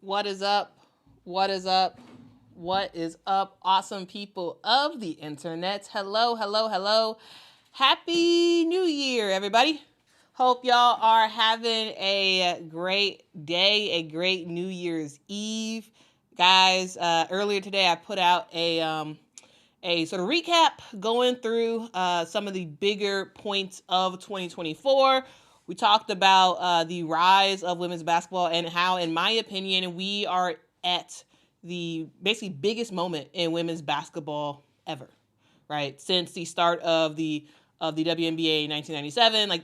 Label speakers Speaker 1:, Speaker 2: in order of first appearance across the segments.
Speaker 1: What is up? What is up? What is up, awesome people of the internet? Hello, hello, hello. Happy New Year, everybody. Hope y'all are having a great day, a great New Year's Eve. Guys, earlier today I put out a sort of recap going through some of the bigger points of 2024. We talked about the rise of women's basketball and how, in my opinion, we are at the basically biggest moment in women's basketball ever, right? Since the start of the WNBA in 1997,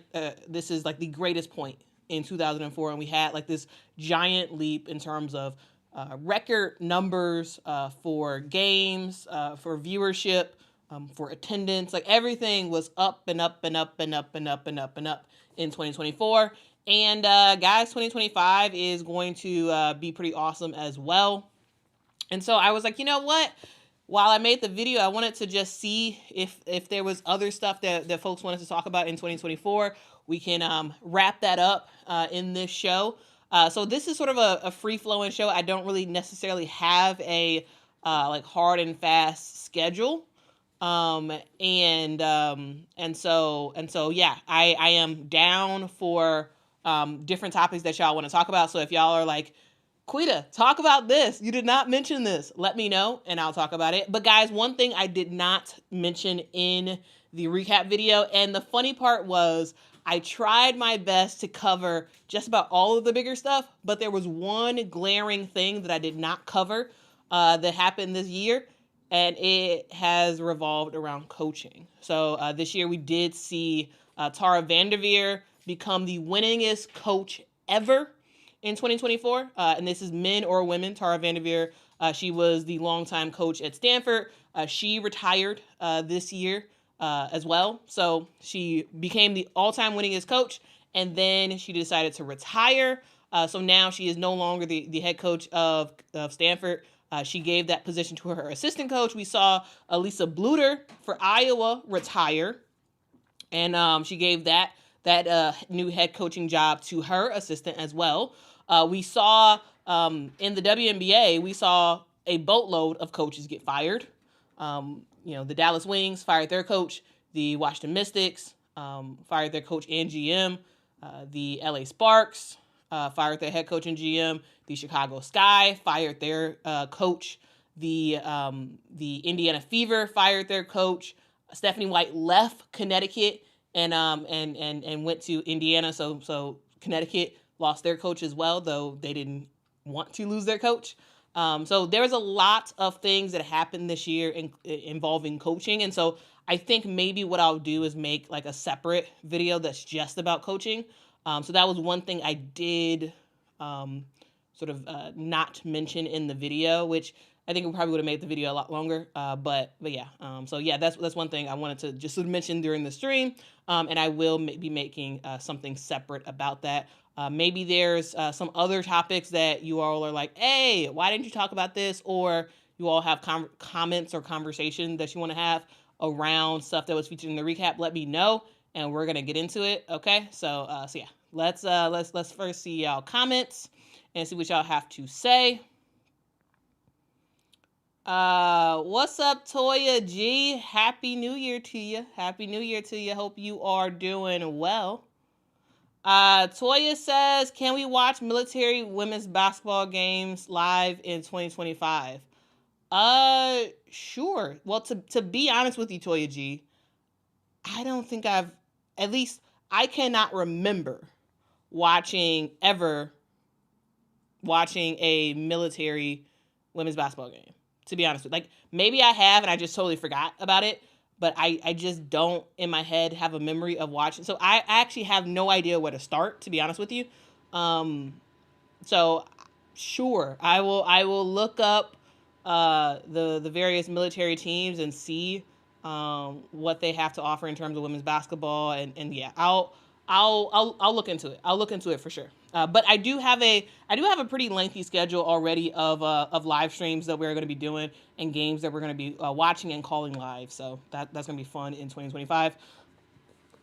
Speaker 1: this is like the greatest point in 2004, and we had like this giant leap in terms of record numbers for games, for viewership, for attendance. Like everything was up and up and up and up and up and up and up in 2024. And guys, 2025 is going to be pretty awesome as well. And so I was like, you know what? While I made the video, I wanted to just see if there was other stuff that folks wanted to talk about in 2024. We can wrap that up in this show. So this is sort of a free-flowing show. I don't really necessarily have a like hard and fast schedule. And so yeah, I am down for different topics that y'all want to talk about. So if y'all are like, Quita, talk about this. You did not mention this. Let me know and I'll talk about it. But guys, one thing I did not mention in the recap video, and the funny part was I tried my best to cover just about all of the bigger stuff, but there was one glaring thing that I did not cover that happened this year, and it has revolved around coaching. So this year we did see Tara Vanderveer become the winningest coach ever in 2024, and this is men or women. Tara Vanderveer, she was the longtime coach at Stanford. She retired this year as well, so she became the all-time winningest coach, and then she decided to retire. So now she is no longer the head coach of Stanford. She gave that position to her assistant coach. We saw Lisa Bluter for Iowa retire, and she gave that new head coaching job to her assistant as well. We saw in the WNBA, we saw a boatload of coaches get fired. The Dallas Wings fired their coach. The Washington Mystics fired their coach and GM. The LA Sparks fired their head coach and GM. The Chicago Sky fired their coach. The Indiana Fever fired their coach. Stephanie White left Connecticut and went to Indiana. So Connecticut lost their coach as well, though they didn't want to lose their coach. So there's a lot of things that happened this year involving coaching. And so I think maybe what I'll do is make like a separate video that's just about coaching. So that was one thing I did sort of not mention in the video, which I think we probably would have made the video a lot longer. But yeah. So yeah, that's one thing I wanted to just sort of mention during the stream. And I will be making something separate about that. Maybe there's some other topics that you all are like, hey, why didn't you talk about this? Or you all have comments or conversation that you want to have around stuff that was featured in the recap. Let me know, and we're gonna get into it. Okay, so yeah, let's first see y'all comments and see what y'all have to say. What's up, Toya G? Happy New Year to you. Happy New Year to you. Hope you are doing well. Toya says, can we watch military women's basketball games live in 2025? Sure. Well, to be honest with you, Toya G, I don't think at least I cannot remember watching a military women's basketball game, to be honest with you. Like, maybe I have and I just totally forgot about it, but I just don't in my head have a memory of watching. So I actually have no idea where to start, to be honest with you. So sure, I will look up the various military teams and see what they have to offer in terms of women's basketball, and yeah, I'll look into it. I'll look into it for sure. But I do have a pretty lengthy schedule already of live streams that we're going to be doing and games that we're going to be watching and calling live. So that's going to be fun in 2025.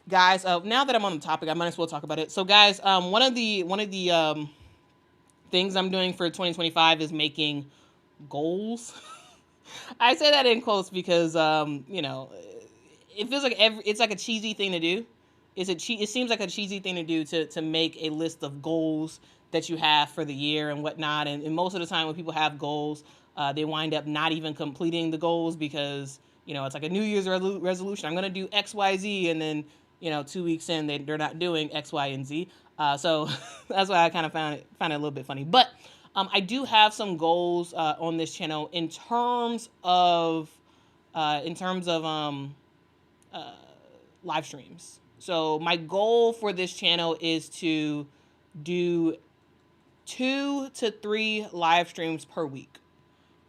Speaker 1: Guys, now that I'm on the topic, I might as well talk about it. So guys, one of the things I'm doing for 2025 is making goals. I say that in quotes because, it feels like it's like a cheesy thing to do. It seems like a cheesy thing to do to make a list of goals that you have for the year and whatnot. And most of the time when people have goals, they wind up not even completing the goals because, it's like a New Year's resolution. I'm going to do X, Y, Z. And then, 2 weeks in, they're not doing X, Y, and Z. So that's why I kind of found it a little bit funny. But I do have some goals on this channel in terms of live streams. So my goal for this channel is to do 2 to 3 live streams per week.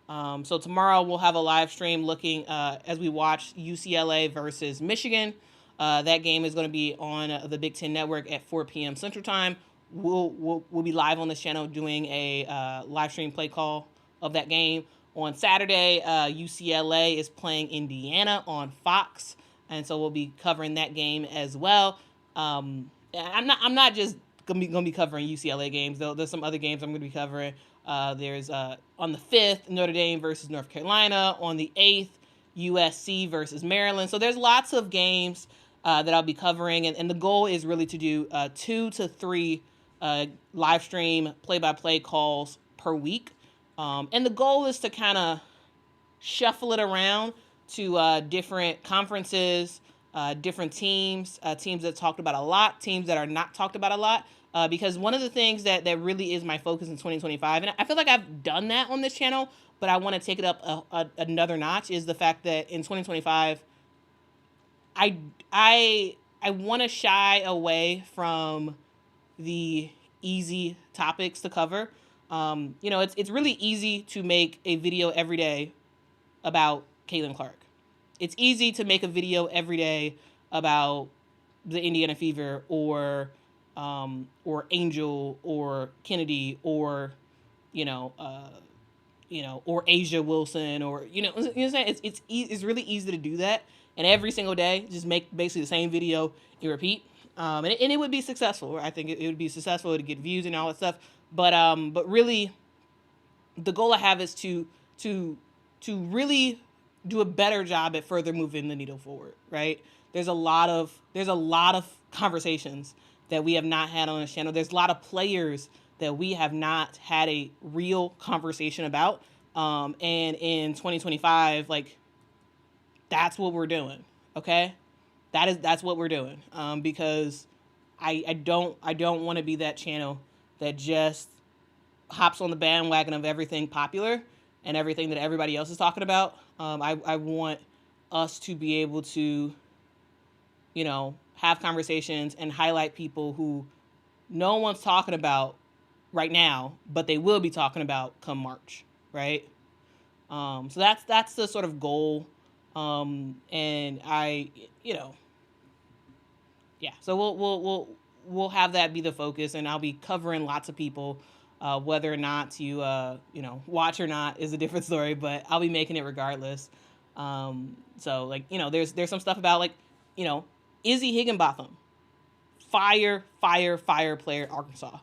Speaker 1: So tomorrow we'll have a live stream looking as we watch UCLA versus Michigan. That game is going to be on the Big Ten Network at 4 p.m. Central Time. We'll be live on this channel doing a live stream play call of that game. On Saturday, UCLA is playing Indiana on Fox, and so we'll be covering that game as well. I'm not just gonna be covering UCLA games. There's some other games I'm gonna be covering. There's on the 5th, Notre Dame versus North Carolina. On the 8th, USC versus Maryland. So there's lots of games that I'll be covering, and the goal is really to do 2 to 3 live stream play-by-play calls per week. And the goal is to kind of shuffle it around to different conferences, different teams that talked about a lot, teams that are not talked about a lot. Because one of the things that really is my focus in 2025, and I feel like I've done that on this channel, but I want to take it up another notch, is the fact that in 2025, I want to shy away from the easy topics to cover. It's really easy to make a video every day about Caitlin Clark. It's easy to make a video every day about the Indiana Fever or Angel or Kennedy or or Asia Wilson or you know what I'm saying. It's really easy to do that, and every single day just make basically the same video and repeat. And it would be successful. I think it would be successful to get views and all that stuff. But really, the goal I have is to really do a better job at further moving the needle forward. Right? There's a lot of conversations that we have not had on this channel. There's a lot of players that we have not had a real conversation about. And in 2025, like, that's what we're doing. Okay. That's what we're doing. Because I don't want to be that channel that just hops on the bandwagon of everything popular and everything that everybody else is talking about. I want us to be able to, have conversations and highlight people who no one's talking about right now, but they will be talking about come March, right? So that's the sort of goal. And I, yeah. So we'll have that be the focus, and I'll be covering lots of people. Whether or not you watch or not is a different story, but I'll be making it regardless. So like, there's some stuff about like, Izzy Higginbotham, fire player at Arkansas.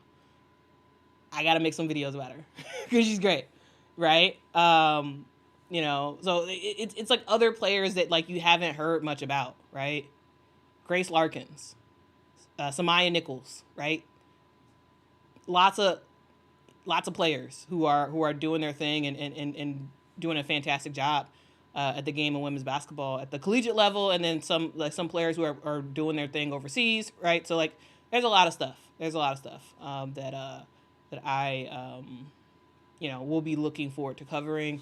Speaker 1: I got to make some videos about her because she's great. Right. So it's like other players that like you haven't heard much about. Right. Grace Larkins, Samaya Nichols. Right. Lots of players who are doing their thing and doing a fantastic job at the game of women's basketball at the collegiate level, and then some players who are doing their thing overseas, right? So like, there's a lot of stuff. That I will be looking forward to covering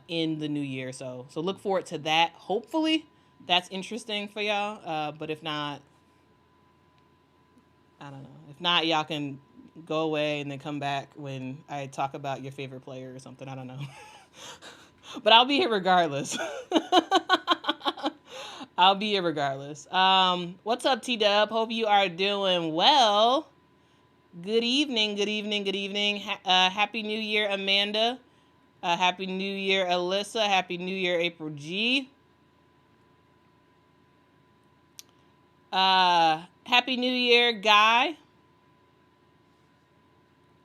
Speaker 1: in the new year. So look forward to that. Hopefully, that's interesting for y'all. But if not, I don't know. If not, y'all can go away and then come back when I talk about your favorite player or something. I don't know. But I'll be here regardless. I'll be here regardless. What's up, T-Dub? Hope you are doing well. Good evening. Happy New Year, Amanda. Happy New Year, Alyssa. Happy New Year, April G. Happy New Year, Guy.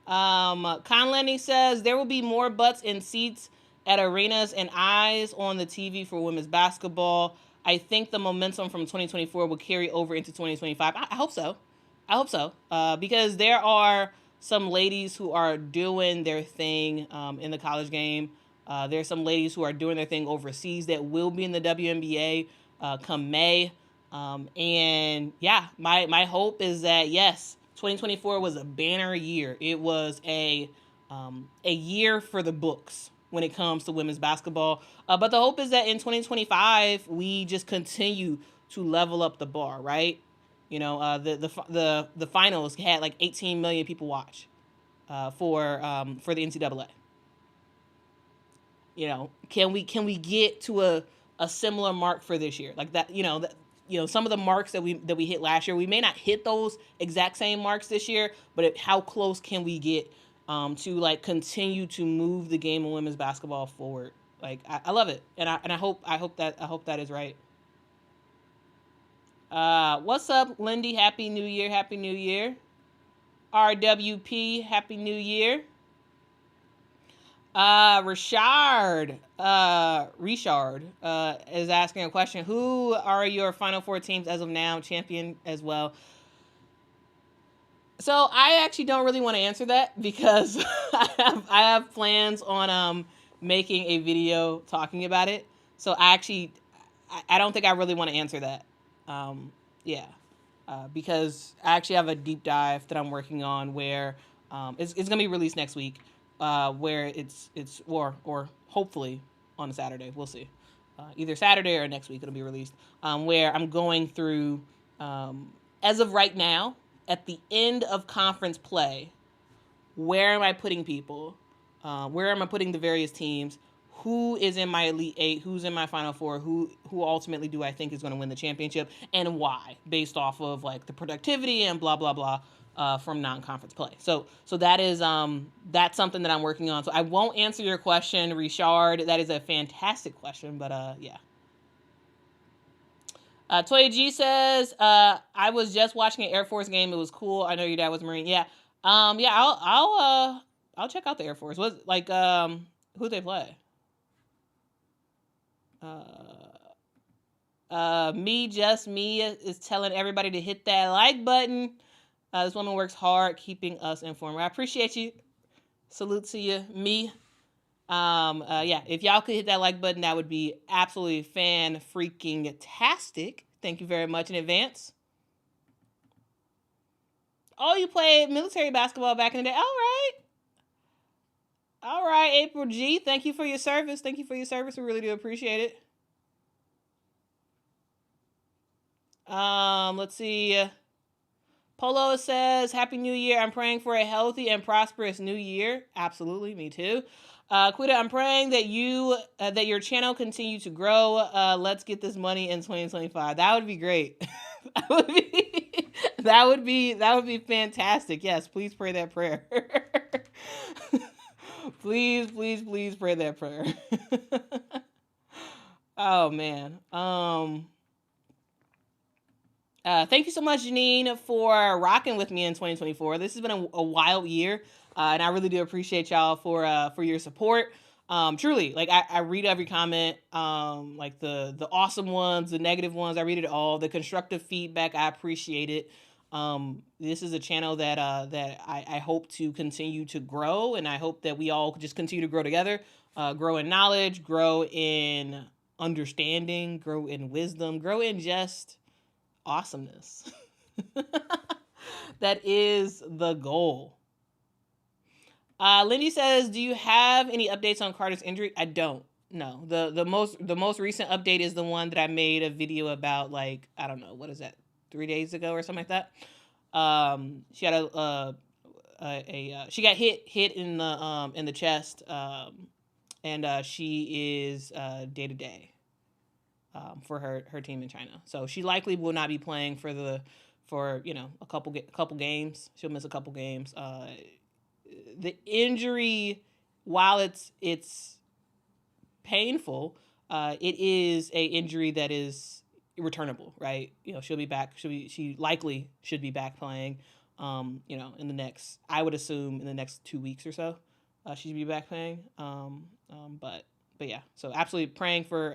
Speaker 1: Conlenny says there will be more butts in seats at arenas and eyes on the TV for women's basketball. I think the momentum from 2024 will carry over into 2025. I hope so. I hope so. Because there are some ladies who are doing their thing in the college game. There's some ladies who are doing their thing overseas that will be in the WNBA come May. And yeah, my hope is that, yes, 2024 was a banner year. It was a year for the books when it comes to women's basketball. But the hope is that in 2025 we just continue to level up the bar, right? You know, the finals had like 18 million people watch for the NCAA. You know, can we get to a similar mark for this year? Like that, some of the marks that we hit last year, we may not hit those exact same marks this year, but how close can we get to like continue to move the game of women's basketball forward? Like I love it, and I hope that is right. What's up, Lindy? Happy New Year! Happy New Year! RWP, Happy New Year! Richard is asking a question. Who are your Final Four teams as of now? Champion as well. So I actually don't really want to answer that because I have plans on making a video talking about it. So I don't think I really want to answer that. Because I actually have a deep dive that I'm working on where it's going to be released next week. Where it's or hopefully on a Saturday, we'll see. Either Saturday or next week it'll be released. Where I'm going through, as of right now, at the end of conference play, where am I putting people? Where am I putting the various teams? Who is in my Elite Eight? Who's in my Final Four? Who ultimately do I think is going to win the championship, and why? Based off of like the productivity and blah blah blah. From non-conference play. So that is that's something that I'm working on. So I won't answer your question, Richard. That is a fantastic question, but yeah. Toya G says, I was just watching an Air Force game. It was cool. I know your dad was a Marine. Yeah. I'll check out the Air Force. What's like who they play? Me is telling everybody to hit that like button. This woman works hard keeping us informed. I appreciate you. Salute to you, me. If y'all could hit that like button, that would be absolutely fan-freaking-tastic. Thank you very much in advance. Oh, you played military basketball back in the day. All right, April G. Thank you for your service. We really do appreciate it. Let's see. Polo says, Happy New Year. I'm praying for a healthy and prosperous new year. Absolutely, me too. Quita, I'm praying that your channel continue to grow. Let's get this money in 2025. That would be great. that would be fantastic. Yes, please pray that prayer. please pray that prayer. Oh man. Thank you so much, Janine, for rocking with me in 2024. This has been a wild year, and I really do appreciate y'all for your support. Truly, like I read every comment, like the awesome ones, the negative ones. I read it all. The constructive feedback, I appreciate it. This is a channel that I hope to continue to grow, and I hope that we all just continue to grow together, grow in knowledge, grow in understanding, grow in wisdom, grow in just awesomeness. That is the goal. Lindy says, do you have any updates on Carter's injury? I don't. No. The most recent update is the one that I made a video about, like, I don't know, what is that, 3 days ago or something like that. She had she got hit in the chest, and she is day to day for her team in China. So she likely will not be playing for a couple games. She'll miss a couple games. The injury, while it's painful, it is a injury that is returnable, right? She'll be back. She likely should be back playing. in the next, I would assume in the next 2 weeks or so, she should be back playing. But yeah, so absolutely praying for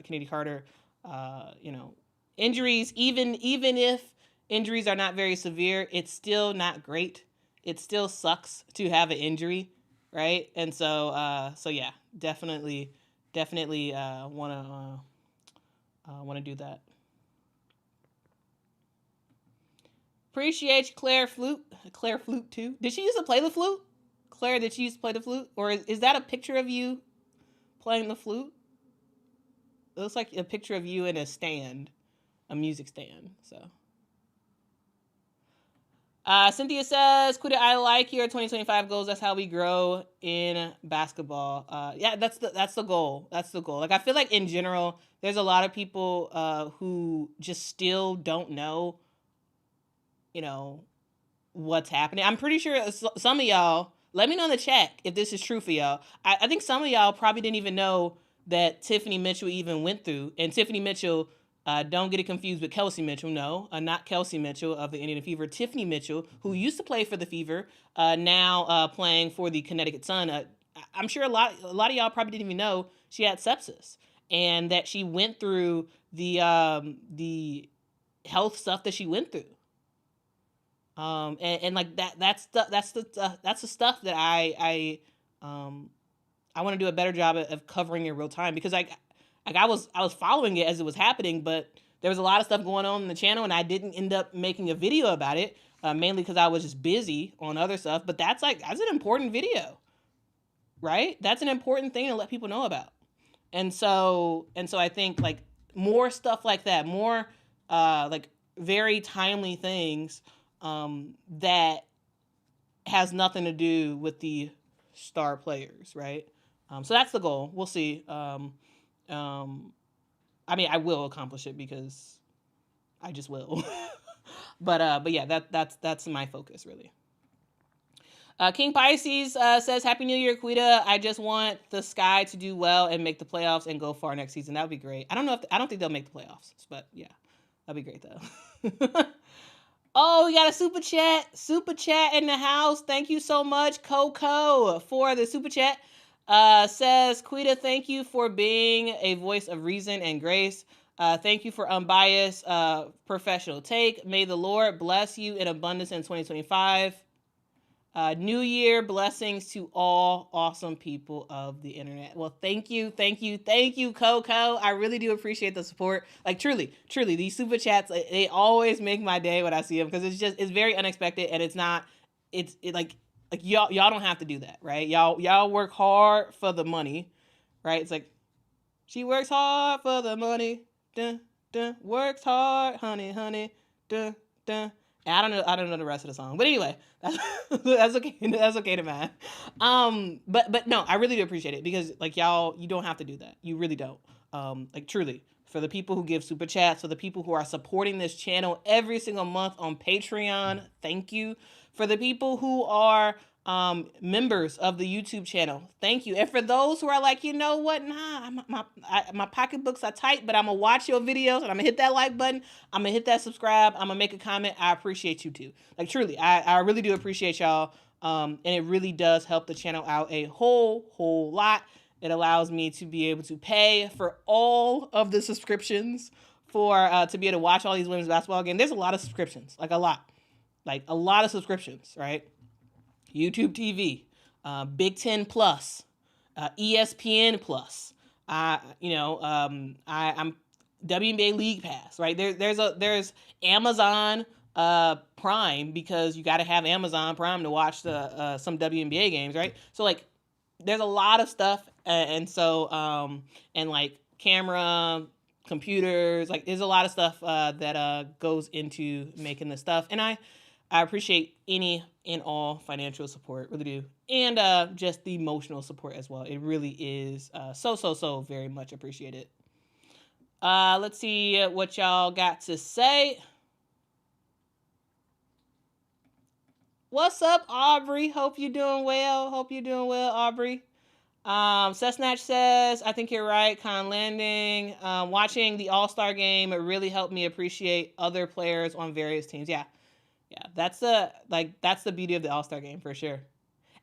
Speaker 1: Kennedy Carter. Injuries, even if injuries are not very severe, it's still not great. It still sucks to have an injury, right? And so yeah, definitely want to do that. Appreciate you, Claire Flute too. Did she used to play the flute? Claire, did she used to play the flute? Or is that a picture of you playing the flute? It looks like a picture of you in a stand, a music stand. So, Cynthia says, Quita, I like your 2025 goals. That's how we grow in basketball. Yeah, that's the goal. That's the goal. Like, I feel like in general, there's a lot of people who just still don't know, what's happening. I'm pretty sure some of y'all, let me know in the chat if this is true for y'all. I think some of y'all probably didn't even know that Tiffany Mitchell even went through. And Tiffany Mitchell, don't get it confused with Kelsey Mitchell. No, not Kelsey Mitchell of the Indiana Fever. Tiffany Mitchell, who used to play for the Fever, now playing for the Connecticut Sun. I'm sure a lot of y'all probably didn't even know she had sepsis, and that she went through the health stuff that she went through. And like that's the stuff that I want to do a better job of covering in real time, because I was following it as it was happening, but there was a lot of stuff going on in the channel, and I didn't end up making a video about it, mainly because I was just busy on other stuff. But that's an important video, right? That's an important thing to let people know about. And so I think like more stuff like that, more like very timely things that has nothing to do with the star players, right? So that's the goal. We'll see. I mean, I will accomplish it because I just will. but yeah, that's my focus really. King Pisces says, Happy New Year, Quita. I just want the Sky to do well and make the playoffs and go far next season. That would be great. I don't think they'll make the playoffs, but yeah, that'd be great though. Oh, we got a super chat in the house. Thank you so much, Coco, for the super chat. Says, Quita, thank you for being a voice of reason and grace. Thank you for unbiased, professional take. May the Lord bless you in abundance in 2025. New Year blessings to all awesome people of the internet. Well, thank you, Coco. I really do appreciate the support. Like truly, these super chats, they always make my day when I see them, because it's very unexpected, and it's like y'all don't have to do that, right? Y'all work hard for the money, right? It's like, she works hard for the money, dun dun, works hard, honey, dun dun. I don't know the rest of the song, but anyway, that's okay. That's okay to man. But no, I really do appreciate it, because like y'all, you don't have to do that. You really don't. Like truly, for the people who give super chats, for the people who are supporting this channel every single month on Patreon, thank you. For the people who are members of the YouTube channel, thank you. And for those who are like, you know what, nah, my pocketbooks are tight, but I'm gonna watch your videos, and I'm gonna hit that like button, I'm gonna hit that subscribe, I'm gonna make a comment. I appreciate you too. Like truly, I really do appreciate y'all. And it really does help the channel out a whole lot. It allows me to be able to pay for all of the subscriptions for to be able to watch all these women's basketball games. There's a lot of subscriptions, like a lot of subscriptions, right? YouTube TV, Big Ten Plus, ESPN Plus. I'm WNBA League Pass, right? There's Amazon Prime, because you got to have Amazon Prime to watch some WNBA games, right? So like, there's a lot of stuff, and so and like camera, computers, like there's a lot of stuff that goes into making this stuff, and I appreciate any and all financial support, really do, and just the emotional support as well. It really is so very much appreciated. Let's see what y'all got to say. What's up, Aubrey? Hope you're doing well. Aubrey. Cessnatch says, I think you're right, Con Landing. Watching the All-Star game, it really helped me appreciate other players on various teams. Yeah. Yeah, that's the beauty of the All-Star game for sure.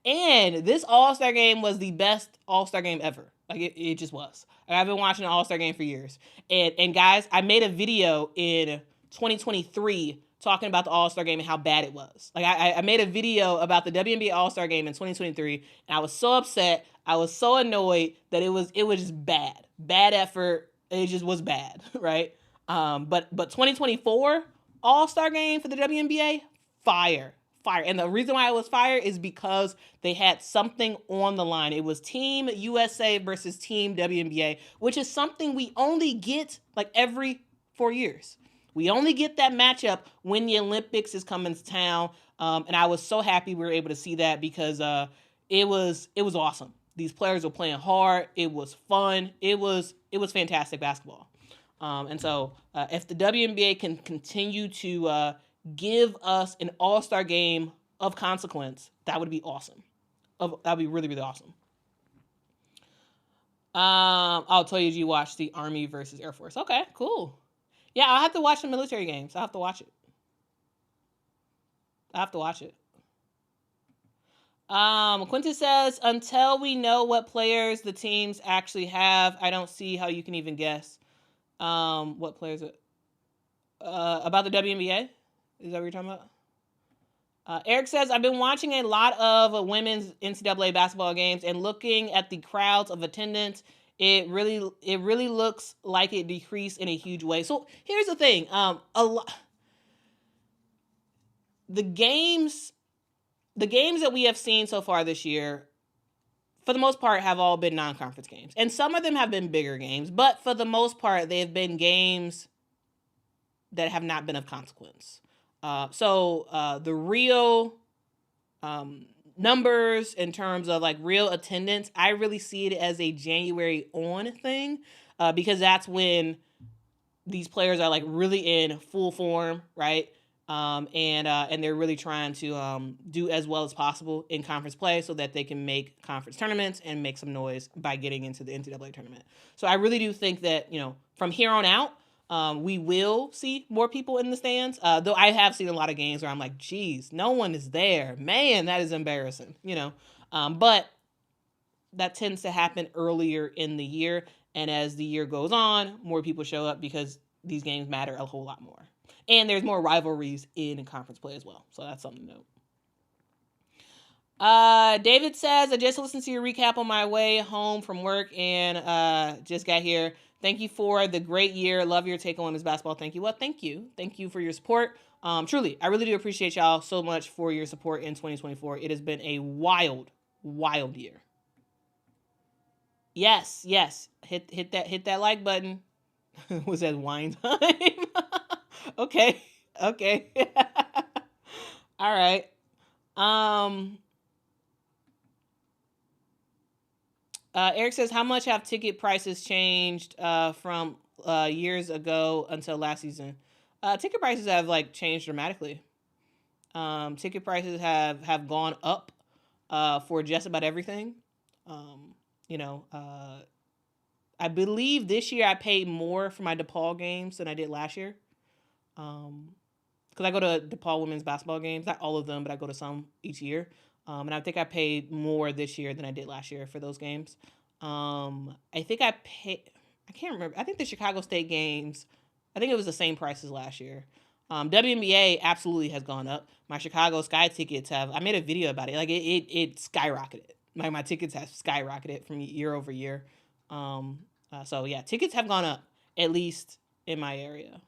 Speaker 1: And this All-Star game was the best All-Star game ever. Like it just was. I've been watching the All-Star game for years. And guys, I made a video in 2023 talking about the All-Star game and how bad it was. Like I made a video about the WNBA All-Star game in 2023, and I was so upset. I was so annoyed that it was just bad. Bad effort. It just was bad, right? But 2024 All-Star game for the WNBA, fire. And the reason why it was fire is because they had something on the line. It was Team USA versus Team WNBA, which is something we only get like every 4 years. We only get that matchup when the Olympics is coming to town. And I was so happy we were able to see that because it was awesome. These players were playing hard. It was fun. It was fantastic basketball. And so if the WNBA can continue to give us an all-star game of consequence, that would be awesome. That would be really, really awesome. I'll tell you, you watch the Army versus Air Force. Okay, cool. Yeah, I'll have to watch the military games. I'll have to watch it. Quintus says, until we know what players the teams actually have, I don't see how you can even guess what players about the WNBA. Is that what you're talking about? Eric says, I've been watching a lot of women's NCAA basketball games and looking at the crowds of attendance. It really looks like it decreased in a huge way. So here's the thing. The games that we have seen so far this year, for the most part, have all been non-conference games. And some of them have been bigger games, but for the most part, they have been games that have not been of consequence. So the real numbers in terms of like real attendance, I really see it as a January on thing because that's when these players are like really in full form, right? And they're really trying to do as well as possible in conference play so that they can make conference tournaments and make some noise by getting into the NCAA tournament. So I really do think that, from here on out, we will see more people in the stands. Though I have seen a lot of games where I'm like, geez, no one is there. Man, that is embarrassing, But that tends to happen earlier in the year. And as the year goes on, more people show up because these games matter a whole lot more. And there's more rivalries in conference play as well. So that's something to note. David says, I just listened to your recap on my way home from work and just got here. Thank you for the great year. Love your take on women's basketball. Thank you. Well, thank you. Thank you for your support. Truly, I really do appreciate y'all so much for your support in 2024. It has been a wild, wild year. Yes. Hit that like button. Was that wine time? Okay. All right. Eric says, how much have ticket prices changed from years ago until last season? Ticket prices have changed dramatically. Ticket prices have gone up for just about everything. I believe this year I paid more for my DePaul games than I did last year. Because I go to DePaul women's basketball games, not all of them, but I go to some each year. And I think I paid more this year than I did last year for those games. I think I can't remember. I think the Chicago State games, I think it was the same price as last year. WNBA absolutely has gone up. My Chicago Sky tickets I made a video about it. It skyrocketed. My tickets have skyrocketed from year over year. So yeah, tickets have gone up, at least in my area.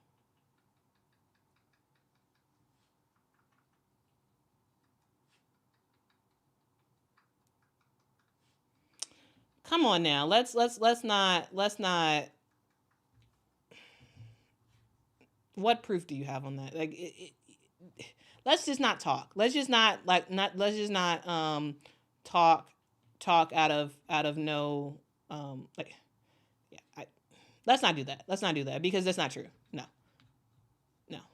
Speaker 1: Come on now. Let's not. What proof do you have on that? Let's just not talk. Let's just not talk out of no let's not do that. Let's not do that because that's not true. No.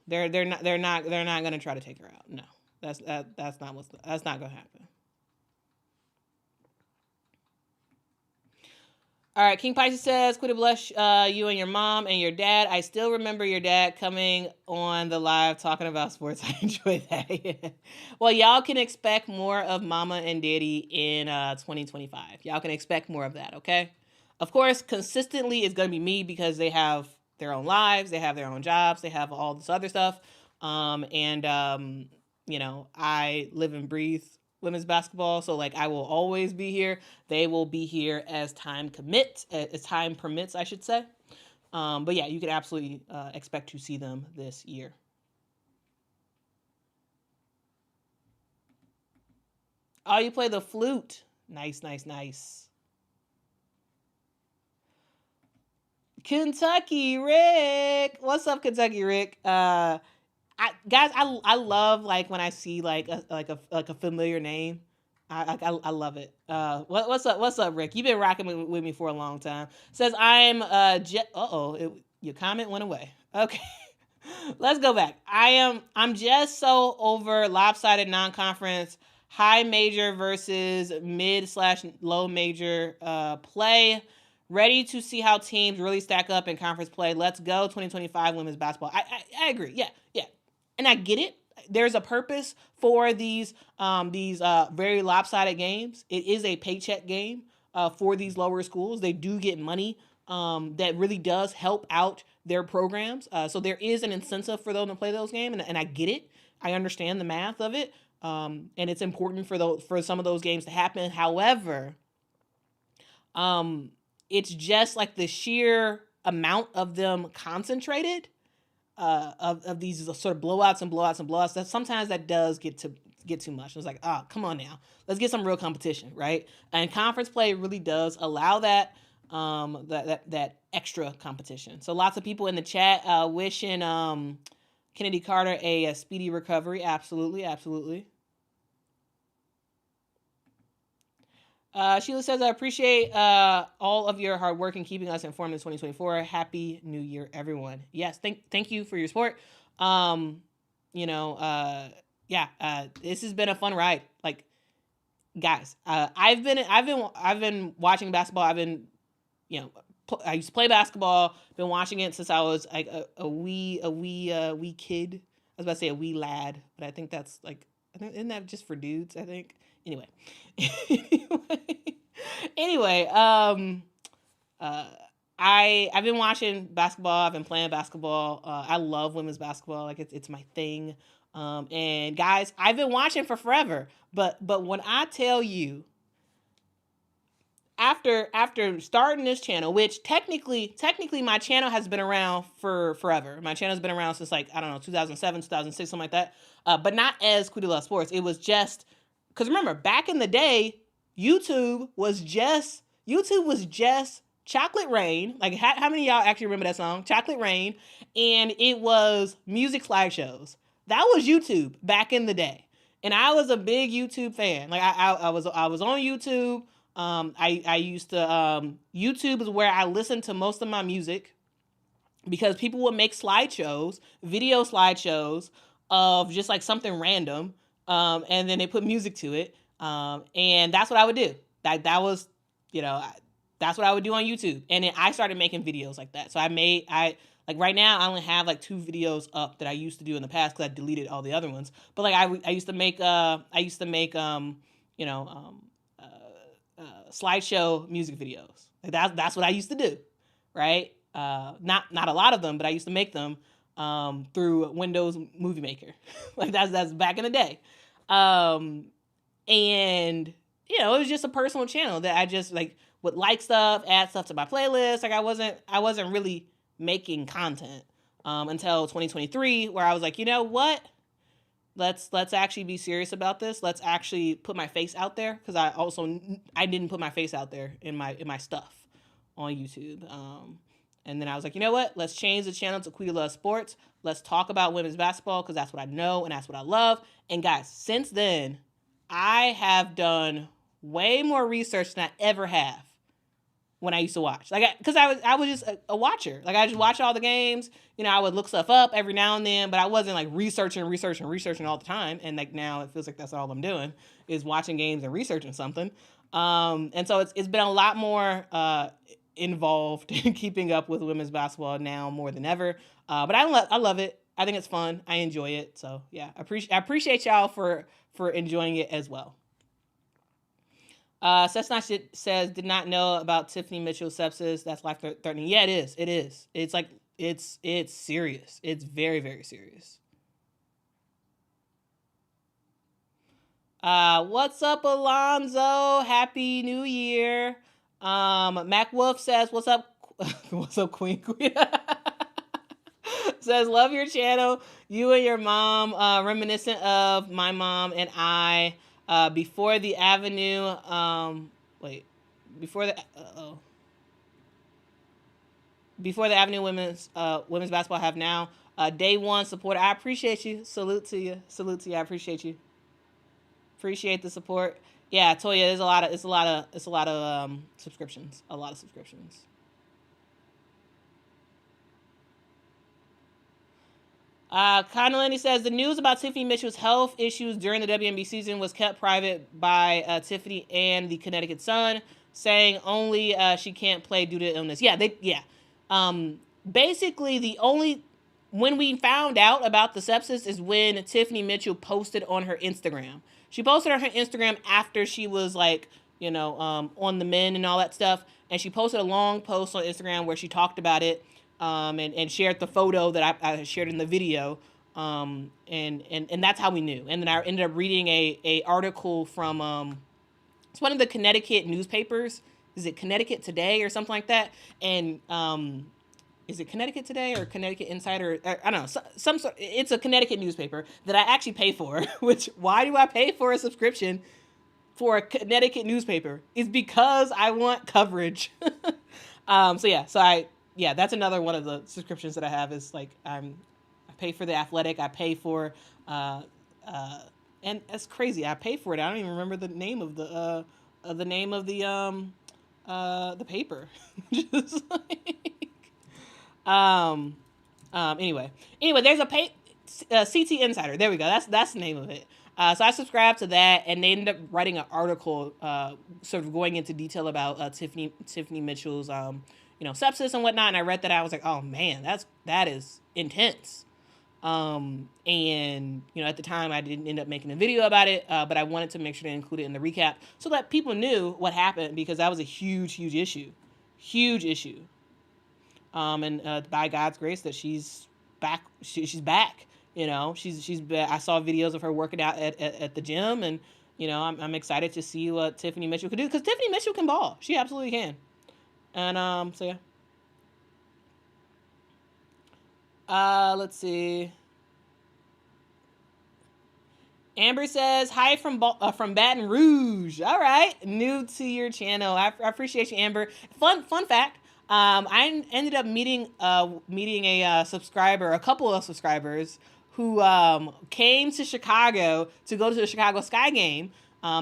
Speaker 1: They're not going to try to take her out. No. That's not going to happen. All right, King Pisces says, Quita bless you and your mom and your dad. I still remember your dad coming on the live talking about sports. I enjoy that. Well, y'all can expect more of mama and daddy in 2025. Y'all can expect more of that, okay? Of course, consistently it's going to be me because they have their own lives, they have their own jobs, they have all this other stuff. You know, I live and breathe women's basketball, so like I will always be here. They will be here as time permits, I should say. But yeah, you can absolutely expect to see them this year. Oh, you play the flute. Nice, nice, nice. Kentucky Rick. What's up, Kentucky Rick? I love like when I see like a familiar name. I love it. What's up, Rick? You've been rocking with me for a long time. Says I'm your comment went away. Okay. Let's go back. I'm just so over lopsided non-conference high major versus mid/low major play. Ready to see how teams really stack up in conference play. Let's go 2025 women's basketball. I agree. Yeah. And I get it. There's a purpose for these very lopsided games. It is a paycheck game for these lower schools. They do get money that really does help out their programs. So there is an incentive for them to play those games, and I get it. I understand the math of it, and it's important for some of those games to happen. However, it's just like the sheer amount of them concentrated of these sort of blowouts that sometimes that does get too much. It's like, oh, come on now, let's get some real competition, right? And conference play really does allow that that extra competition. So lots of people in the chat wishing Kennedy Carter a speedy recovery. Absolutely. Sheila says, I appreciate all of your hard work in keeping us informed in 2024. Happy New Year, everyone. Yes, thank you for your support. This has been a fun ride. Like, guys, I've been watching basketball. I used to play basketball. Been watching it since I was like a wee kid. I was about to say a wee lad, but I think that's like, isn't that just for dudes? I think. Anyway, I've been watching basketball. I've been playing basketball. I love women's basketball. Like it's my thing. And guys, I've been watching for forever. But when I tell you, after starting this channel, which technically my channel has been around for forever. My channel's been around since like, I don't know, 2007, 2006, something like that. But not as Quita Loves Sports. It was just, because remember, back in the day, YouTube was just Chocolate Rain. Like, how many of y'all actually remember that song? Chocolate Rain. And it was music slideshows. That was YouTube back in the day. And I was a big YouTube fan. Like, I was on YouTube. I used to, YouTube is where I listened to most of my music because people would make video slideshows of just like something random. And then they put music to it. And that's what I would do. That was, that's what I would do on YouTube. And then I started making videos like that. So like right now I only have like 2 videos up that I used to do in the past because I deleted all the other ones. But like I used to make slideshow music videos. Like that's what I used to do. Right. Not a lot of them, but I used to make them through Windows Movie Maker. Like that's back in the day. And it was just a personal channel that I just like would like stuff, add stuff to my playlist. Like I wasn't really making content until 2023, where I was like, you know what? Let's actually be serious about this. Let's actually put my face out there, because I didn't put my face out there in my stuff on YouTube. And then I was like, you know what? Let's change the channel to Quita Loves Sports. Let's talk about women's basketball, because that's what I know and that's what I love. And guys, since then, I have done way more research than I ever have when I used to watch. Like, because I was just a watcher. Like, I just watch all the games. I would look stuff up every now and then, but I wasn't like researching all the time. And like now it feels like that's all I'm doing is watching games and researching something. And so it's been a lot more involved in keeping up with women's basketball now more than ever. But I love it. I think it's fun. I enjoy it. So yeah, I appreciate y'all for enjoying it as well. Cessna says, did not know about Tiffany Mitchell's sepsis. That's life-threatening. Yeah, it is. It is. It's like, it's serious. It's very, very serious. What's up, Alonzo? Happy New Year. Mac Wolf says, what's up? What's up, Queen? Says, love your channel. You and your mom, reminiscent of my mom and I. Before the Avenue, before the Avenue women's basketball have now. Day one support. I appreciate you. Salute to you. I appreciate you. Appreciate the support. Yeah, Toya, it's a lot of subscriptions. A lot of subscriptions. Connelly says, the news about Tiffany Mitchell's health issues during the WNBA season was kept private by Tiffany and the Connecticut Sun, saying only she can't play due to illness. Basically, when we found out about the sepsis is when Tiffany Mitchell posted on her Instagram. She posted on her Instagram after she was like, on the men and all that stuff. And she posted a long post on Instagram where she talked about it. And shared the photo that I shared in the video, and that's how we knew. And then I ended up reading a article from it's one of the Connecticut newspapers. Is it Connecticut Today or something like that? And is it Connecticut Today or Connecticut Insider? I don't know. It's a Connecticut newspaper that I actually pay for. Which, why do I pay for a subscription for a Connecticut newspaper? It's because I want coverage. Yeah, that's another one of the subscriptions that I have is like I pay for The Athletic. I pay for and it's crazy. I pay for it. I don't even remember the name of the paper. Just like anyway, there's a CT Insider. There we go. That's the name of it. So I subscribed to that, and they ended up writing an article, sort of going into detail about Tiffany Mitchell's sepsis and whatnot. And I read that. I was like, oh man, that is intense. And at the time I didn't end up making a video about it, but I wanted to make sure to include it in the recap so that people knew what happened, because that was a huge issue. And by God's grace that she's back. She's back. She's back. I saw videos of her working out at the gym, and I'm excited to see what Tiffany Mitchell could do, because Tiffany Mitchell can ball. She absolutely can. And so yeah. Let's see. Amber says, hi from Baton Rouge. All right, new to your channel. I appreciate you, Amber. Fun fact. I ended up meeting a subscriber, a couple of subscribers who came to Chicago to go to the Chicago Sky game.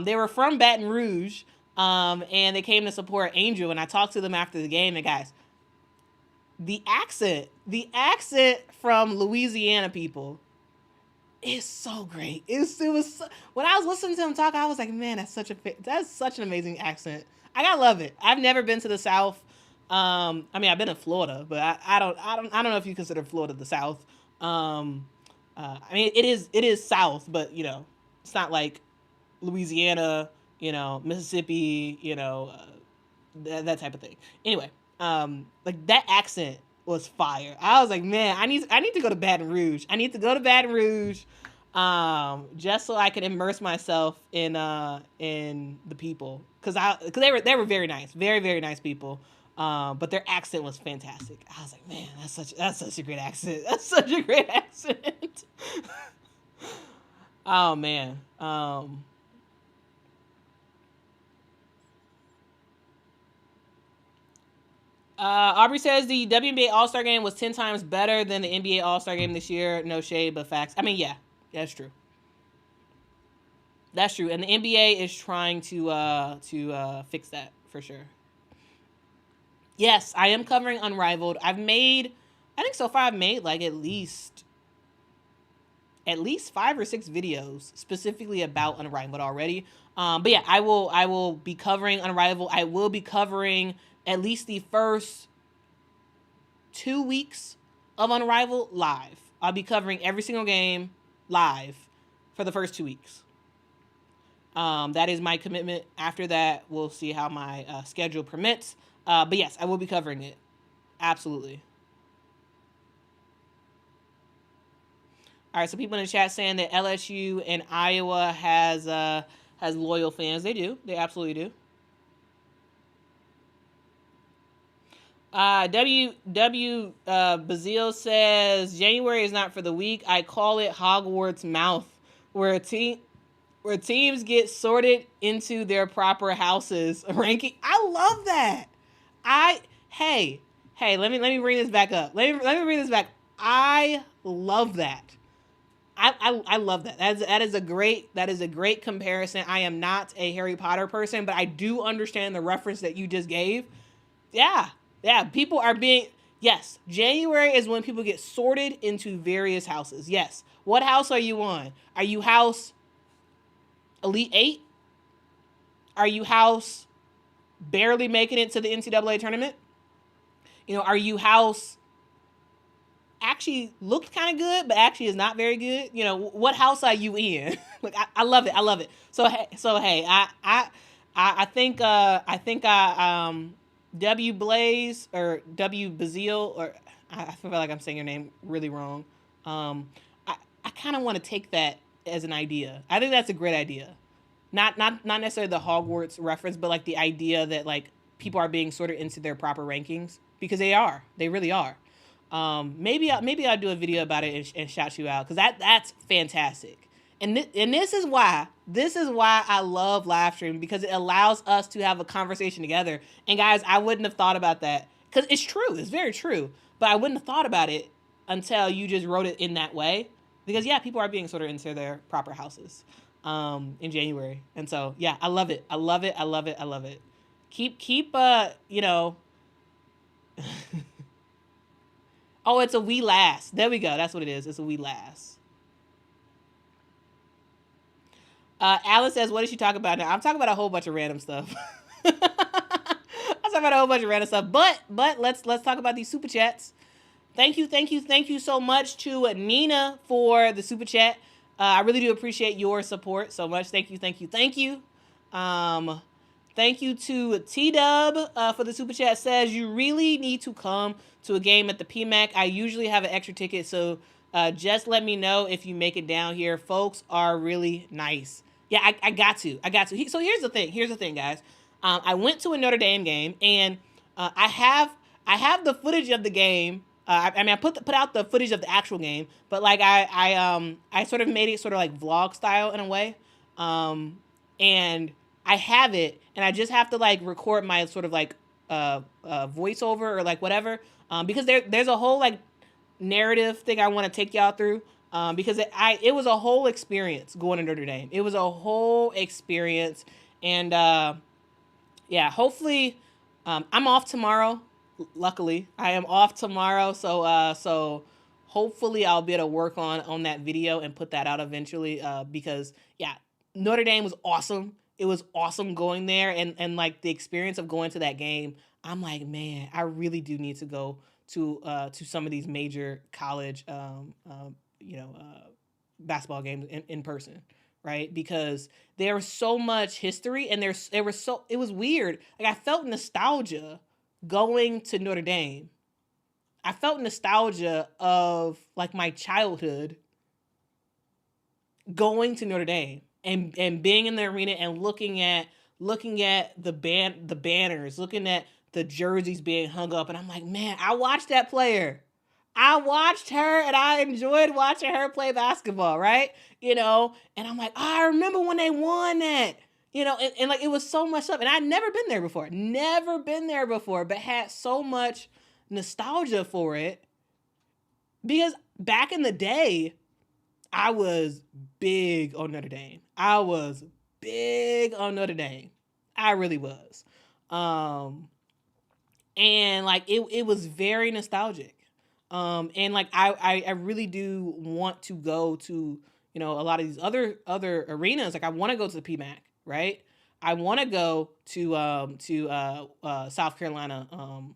Speaker 1: They were from Baton Rouge. And they came to support Angel, and I talked to them after the game, and guys, the accent from Louisiana people is so great. When I was listening to them talk, I was like, man, that's such an amazing accent. I gotta love it. I've never been to the South. I've been in Florida, but I don't know if you consider Florida the South. It is South, but it's not like Louisiana, Mississippi, that type of thing. Anyway, like that accent was fire. I was like, man, I need to go to Baton Rouge. Just so I could immerse myself in the people, because they were very nice, very, very nice people. But their accent was fantastic. I was like, man, that's such a great accent. That's such a great accent. Oh man. Aubrey says the WNBA All-Star Game was 10 times better than the NBA All-Star Game this year. No shade, but facts. Yeah, that's true. That's true. And the NBA is trying to fix that for sure. Yes, I am covering Unrivaled. I think so far I've made like at least 5 or 6 videos specifically about Unrivaled already. But yeah, I will be covering Unrivaled. I will be covering at least the first 2 weeks of Unrivaled live. I'll be covering every single game live for the first 2 weeks. That is my commitment. After that, we'll see how my schedule permits. But yes, I will be covering it. Absolutely. All right, so people in the chat saying that LSU and Iowa has loyal fans. They do. They absolutely do. Bazile says January is not for the weak. I call it Hogwarts mouth, where teams get sorted into their proper houses ranking. I love that. Hey, let me bring this back up. Let me bring this back. I love that. I love that. That is a great comparison. I am not a Harry Potter person, but I do understand the reference that you just gave. Yeah. People are being, yes. January is when people get sorted into various houses. Yes. What house are you on? Are you house Elite Eight? Are you house barely making it to the NCAA tournament? Are you house actually looked kind of good, but actually is not very good? What house are you in? Like, I love it. I love it. So hey, I think W Blaze or W Bazile, or I feel like I'm saying your name really wrong. I kind of want to take that as an idea. I think that's a great idea. Not necessarily the Hogwarts reference, but like the idea that like people are being sorted into their proper rankings, because they really are. Maybe I'll do a video about it and shout you out, because that's fantastic. And this is why I love Livestream, because it allows us to have a conversation together. And guys, I wouldn't have thought about that, because it's true, it's very true. But I wouldn't have thought about it until you just wrote it in that way, because yeah, people are being sorted into their proper houses in January. And so yeah, I love it. Keep Oh, it's a we last. There we go. That's what it is. It's a we last. Alice says, what did she talk about now? I'm talking about a whole bunch of random stuff. I'm talking about a whole bunch of random stuff. But let's talk about these super chats. Thank you so much to Nina for the super chat. I really do appreciate your support so much. Thank you. Thank you to T-Dub for the super chat. Says, you really need to come to a game at the PMAC. I usually have an extra ticket, so just let me know if you make it down here. Folks are really nice. Yeah, I got to. So here's the thing, guys. I went to a Notre Dame game, and I have the footage of the game. I put out the footage of the actual game, but like I sort of made it sort of like vlog style in a way, and I have it, and I just have to like record my sort of like voiceover or like whatever, because there's a whole like narrative thing I want to take y'all through, because it was a whole experience going to Notre Dame. It was a whole experience, and yeah, hopefully I'm off tomorrow. Luckily, I am off tomorrow, so hopefully I'll be able to work on that video and put that out eventually, because yeah, Notre Dame was awesome. It was awesome going there, and like the experience of going to that game. I'm like, man, I really do need to go to some of these major college basketball games in person, right? Because there was so much history, and it was weird. Like, I felt nostalgia going to Notre Dame. I felt nostalgia of like my childhood going to Notre Dame and being in the arena and looking at the banners, looking at the jerseys being hung up, and I'm like, man, I watched that player. I watched her, and I enjoyed watching her play basketball, right? And I'm like, oh, I remember when they won that. And like, it was so much stuff, and I'd never been there before, but had so much nostalgia for it, because back in the day, I was big on Notre Dame. I really was. And like, it was very nostalgic. And like, I really do want to go to, a lot of these other arenas. Like, I want to go to the PMAC. right? I want to go to South Carolina,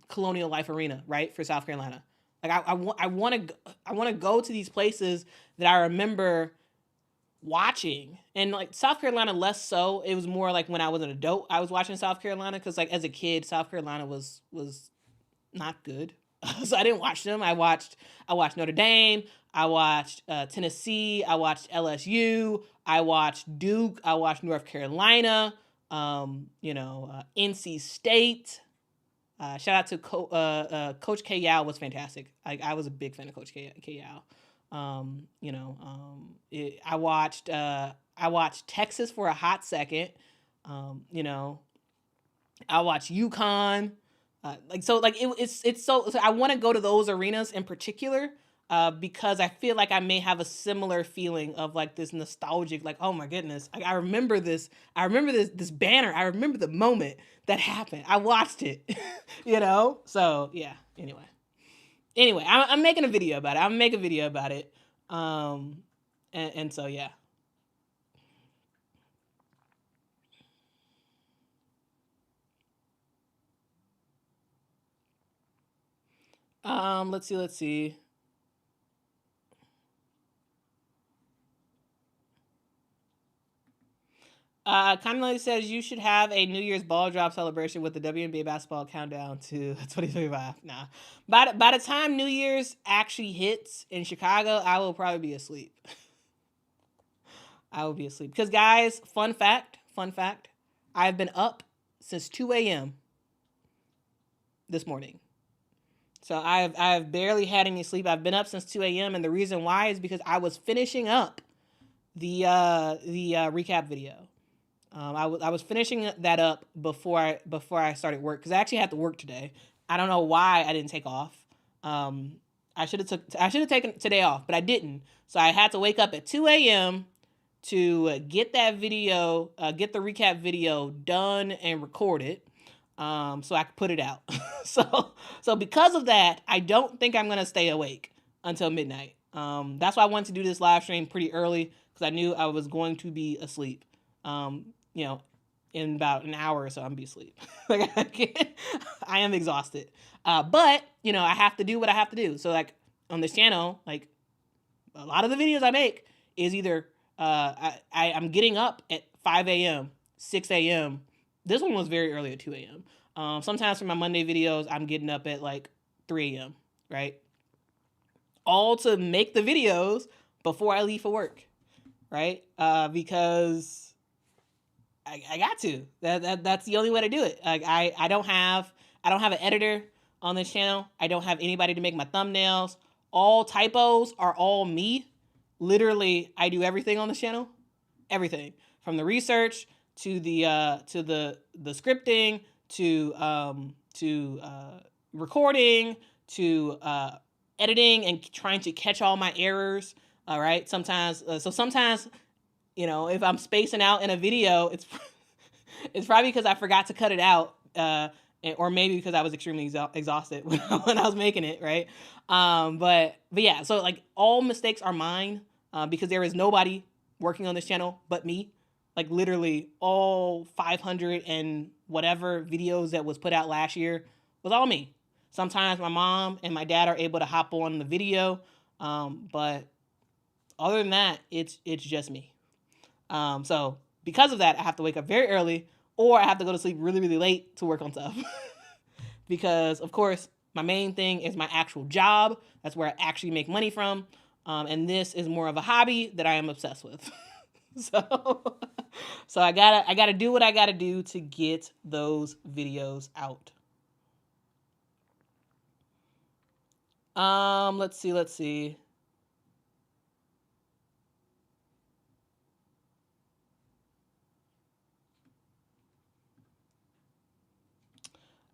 Speaker 1: Colonial Life Arena, right, for South Carolina. Like I want to go to these places that I remember watching, and like South Carolina less so. It was more like when I was an adult, I was watching South Carolina, because like as a kid, South Carolina was not good. So I didn't watch them. I watched Notre Dame. I watched Tennessee. I watched LSU. I watched Duke. I watched North Carolina. NC State. Shout out to Coach K. Yao was fantastic. I was a big fan of Coach K. Yao. I watched Texas for a hot second. I watched UConn. So I want to go to those arenas in particular, because I feel like I may have a similar feeling of like this nostalgic, like, oh my goodness, I remember this. I remember this banner. I remember the moment that happened. I watched it, So yeah. Anyway, I'm making a video about it. I'm making a video about it. And so yeah. Let's see. Kindly says you should have a New Year's ball drop celebration with the WNBA basketball countdown to 2025. Nah, by the time New Year's actually hits in Chicago, I will probably be asleep. I will be asleep because, guys, fun fact, I've been up since 2 a.m. this morning. So I've barely had any sleep. I've been up since 2 a.m. and the reason why is because I was finishing up the recap video. I was finishing that up before I started work, because I actually had to work today. I don't know why I didn't take off. I should have taken today off, but I didn't. So I had to wake up at 2 a.m. to get that video, get the recap video done and recorded, so I could put it out. so because of that, I don't think I'm gonna stay awake until midnight. That's why I wanted to do this live stream pretty early, because I knew I was going to be asleep. In about an hour or so, I'm gonna be asleep. I am exhausted. But I have to do what I have to do. So like on this channel, like a lot of the videos I make is either I'm getting up at 5 a.m., 6 a.m. This one was very early at 2 a.m. Sometimes for my Monday videos, I'm getting up at like 3 a.m., right? All to make the videos before I leave for work, right? Because I got to. That's the only way to do it. Like I don't have an editor on this channel. I don't have anybody to make my thumbnails. All typos are all me. Literally, I do everything on this channel. Everything from the research to the scripting to recording to editing and trying to catch all my errors. All right. Sometimes, if I'm spacing out in a video, it's probably because I forgot to cut it out, or maybe because I was extremely exhausted when I was making it, right? But yeah, so like all mistakes are mine, because there is nobody working on this channel but me. Like literally all 500 and whatever videos that was put out last year was all me. Sometimes my mom and my dad are able to hop on the video, but other than that, it's just me. So because of that, I have to wake up very early, or I have to go to sleep really, really late to work on stuff. Because of course, my main thing is my actual job. That's where I actually make money from. And this is more of a hobby that I am obsessed with. So I gotta do what I gotta do to get those videos out. Let's see.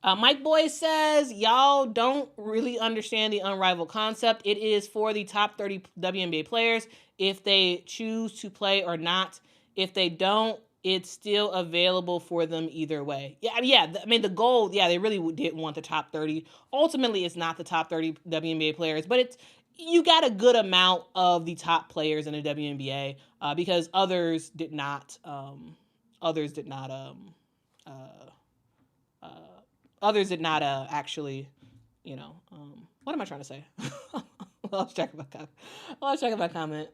Speaker 1: Mike Boy says, y'all don't really understand the Unrivaled concept. It is for the top 30 WNBA players if they choose to play or not. If they don't, it's still available for them either way. Yeah. I mean, the goal, they really did want the top 30. Ultimately, it's not the top 30 WNBA players, but you got a good amount of the top players in the WNBA, because others did not others did not others did not actually, what am I trying to say? Well, let's check my comment.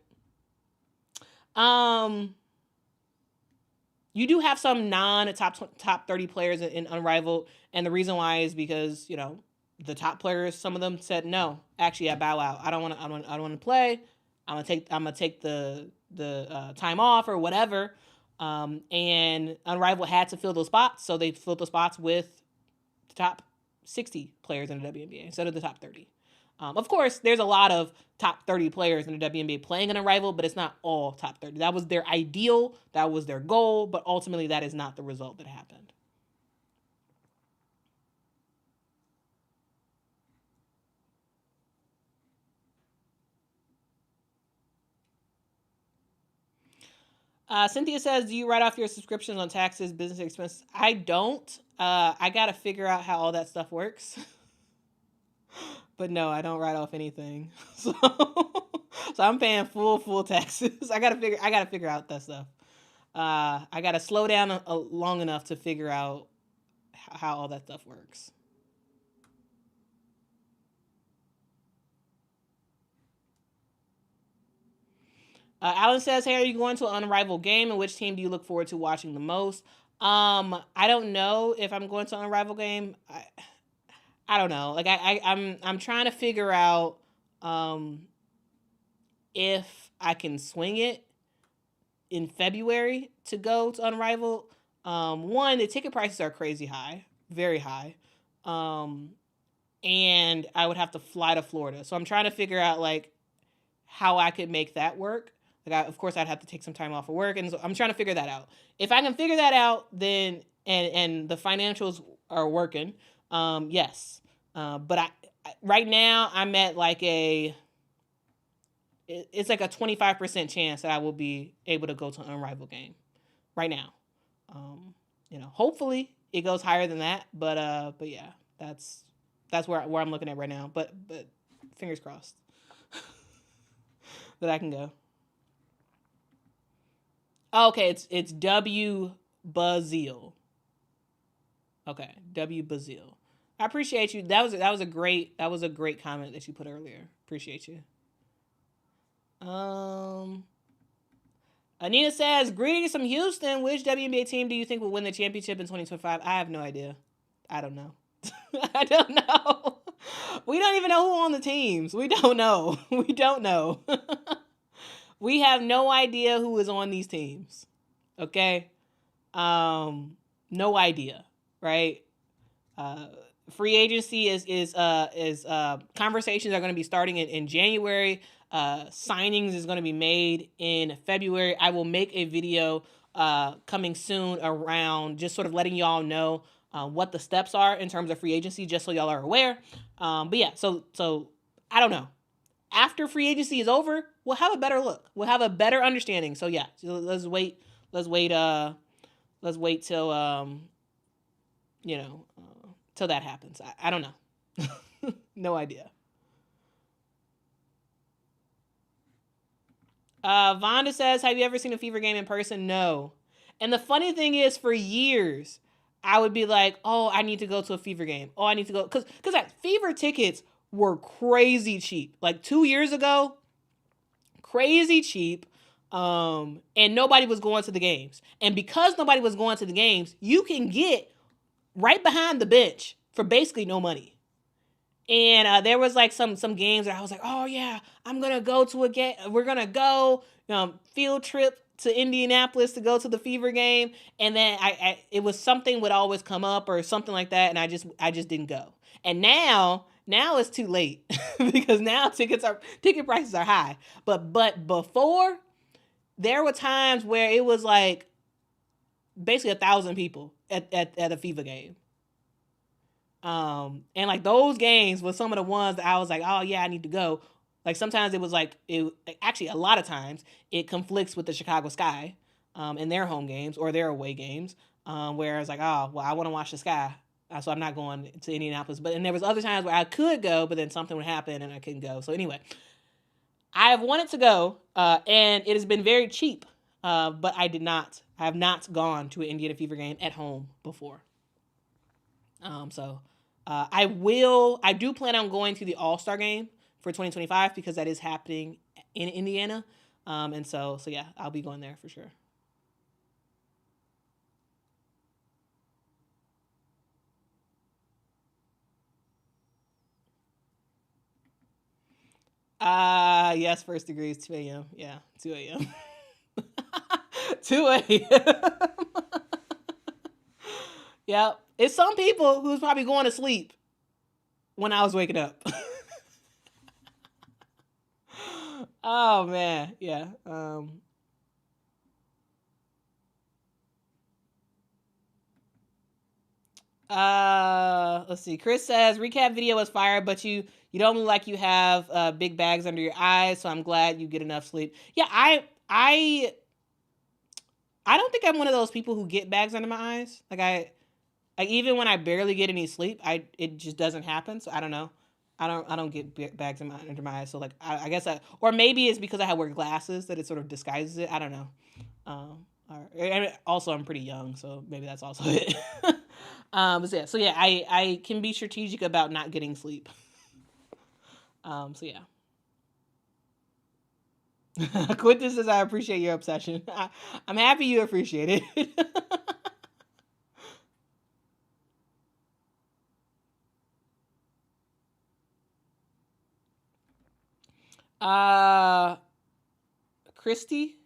Speaker 1: You do have some top 30 players in Unrivaled, and the reason why is because the top players, some of them said no. Actually, I bow out. I don't want to play. I'm gonna take the time off or whatever. And Unrivaled had to fill those spots, so they filled the spots with the top 60 players in the WNBA instead of the top 30. Of course, there's a lot of top 30 players in the WNBA playing in Unrivaled, but it's not all top 30. That was their ideal, that was their goal, but ultimately that is not the result that happened. Cynthia says, do you write off your subscriptions on taxes, business expenses? I don't. I got to figure out how all that stuff works. But no, I don't write off anything. So I'm paying full taxes. I gotta figure out that stuff. I gotta slow down long enough to figure out how all that stuff works. Alan says, hey, are you going to an Unrivaled game, and which team do you look forward to watching the most? I don't know if I'm going to an Unrivaled game. I don't know. Like I'm trying to figure out if I can swing it in February to go to Unrivaled. One, the ticket prices are crazy high, very high. And I would have to fly to Florida. So I'm trying to figure out like how I could make that work. Like of course I'd have to take some time off of work, and so I'm trying to figure that out. If I can figure that out, then and the financials are working, yes. But I right now I'm at like it's like a 25% chance that I will be able to go to an Unrivaled game right now. Hopefully it goes higher than that, but yeah, that's where I'm looking at right now. But fingers crossed that I can go. Okay, it's W Bazil. Okay, W Bazil. I appreciate you. That was a great comment that you put earlier. Appreciate you. Anita says, greetings from Houston. Which WNBA team do you think will win the championship in 2025? I have no idea. I don't know. I don't know. We don't even know who on the teams. We don't know. We don't know. We have no idea who is on these teams. Okay? No idea, right? Free agency is conversations are going to be starting in January. Signings is going to be made in February. I will make a video coming soon around just sort of letting y'all know what the steps are in terms of free agency, just so y'all are aware. But yeah, so I don't know. After free agency is over, we'll have a better look. We'll have a better understanding. So yeah, so let's wait till till that happens. I don't know. No idea. Vonda says, have you ever seen a Fever game in person? No. And the funny thing is, for years, I would be like, oh, I need to go to a Fever game. Oh, I need to go. Because Fever tickets were crazy cheap. Like 2 years ago, crazy cheap. And nobody was going to the games. And because nobody was going to the games, you can get right behind the bench for basically no money. And there was like some games that I was like, oh yeah, I'm gonna go to a game. We're gonna go field trip to Indianapolis to go to the Fever game. And then it was something would always come up or something like that, and I just didn't go. And now it's too late because now ticket prices are high. But before, there were times where it was like basically 1,000 people at a Fever game. And like those games were some of the ones that I was like, oh yeah, I need to go. Like sometimes it was like, actually a lot of times it conflicts with the Chicago Sky, in their home games or their away games, where I was like, oh, well, I want to watch the Sky. So I'm not going to Indianapolis. And there was other times where I could go, but then something would happen and I couldn't go. So anyway, I have wanted to go, and it has been very cheap. But I have not gone to an Indiana Fever game at home before. So I do plan on going to the All-Star game for 2025 because that is happening in Indiana. And so yeah, I'll be going there for sure. Yes, first degree is 2 a.m. Yeah, 2 a.m. 2 a.m. Yep. It's some people who's probably going to sleep when I was waking up. Oh man, yeah. Let's see. Chris says recap video was fire, but you don't look like you have big bags under your eyes, so I'm glad you get enough sleep. Yeah, I don't think I'm one of those people who get bags under my eyes. Like even when I barely get any sleep, it just doesn't happen. So I don't know. I don't get bags under my eyes. So like I guess or maybe it's because I wear glasses that it sort of disguises it. I don't know. And also I'm pretty young, so maybe that's also it. So yeah, I can be strategic about not getting sleep. So yeah. Quintus says I appreciate your obsession. I'm happy you appreciate it. Christy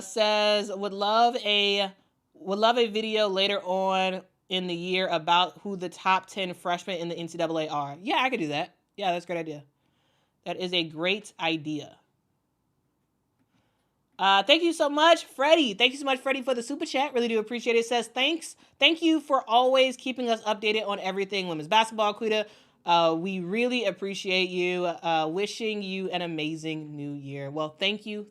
Speaker 1: says would love a video later on in the year about who the top 10 freshmen in the NCAA are. Yeah, I could do that. Yeah, that's a great idea. That is a great idea. Thank you so much, Freddie. Thank you so much, Freddie, for the super chat. Really do appreciate it. It says, thank you for always keeping us updated on everything women's basketball, Quita. We really appreciate you. Wishing you an amazing new year. Well, thank you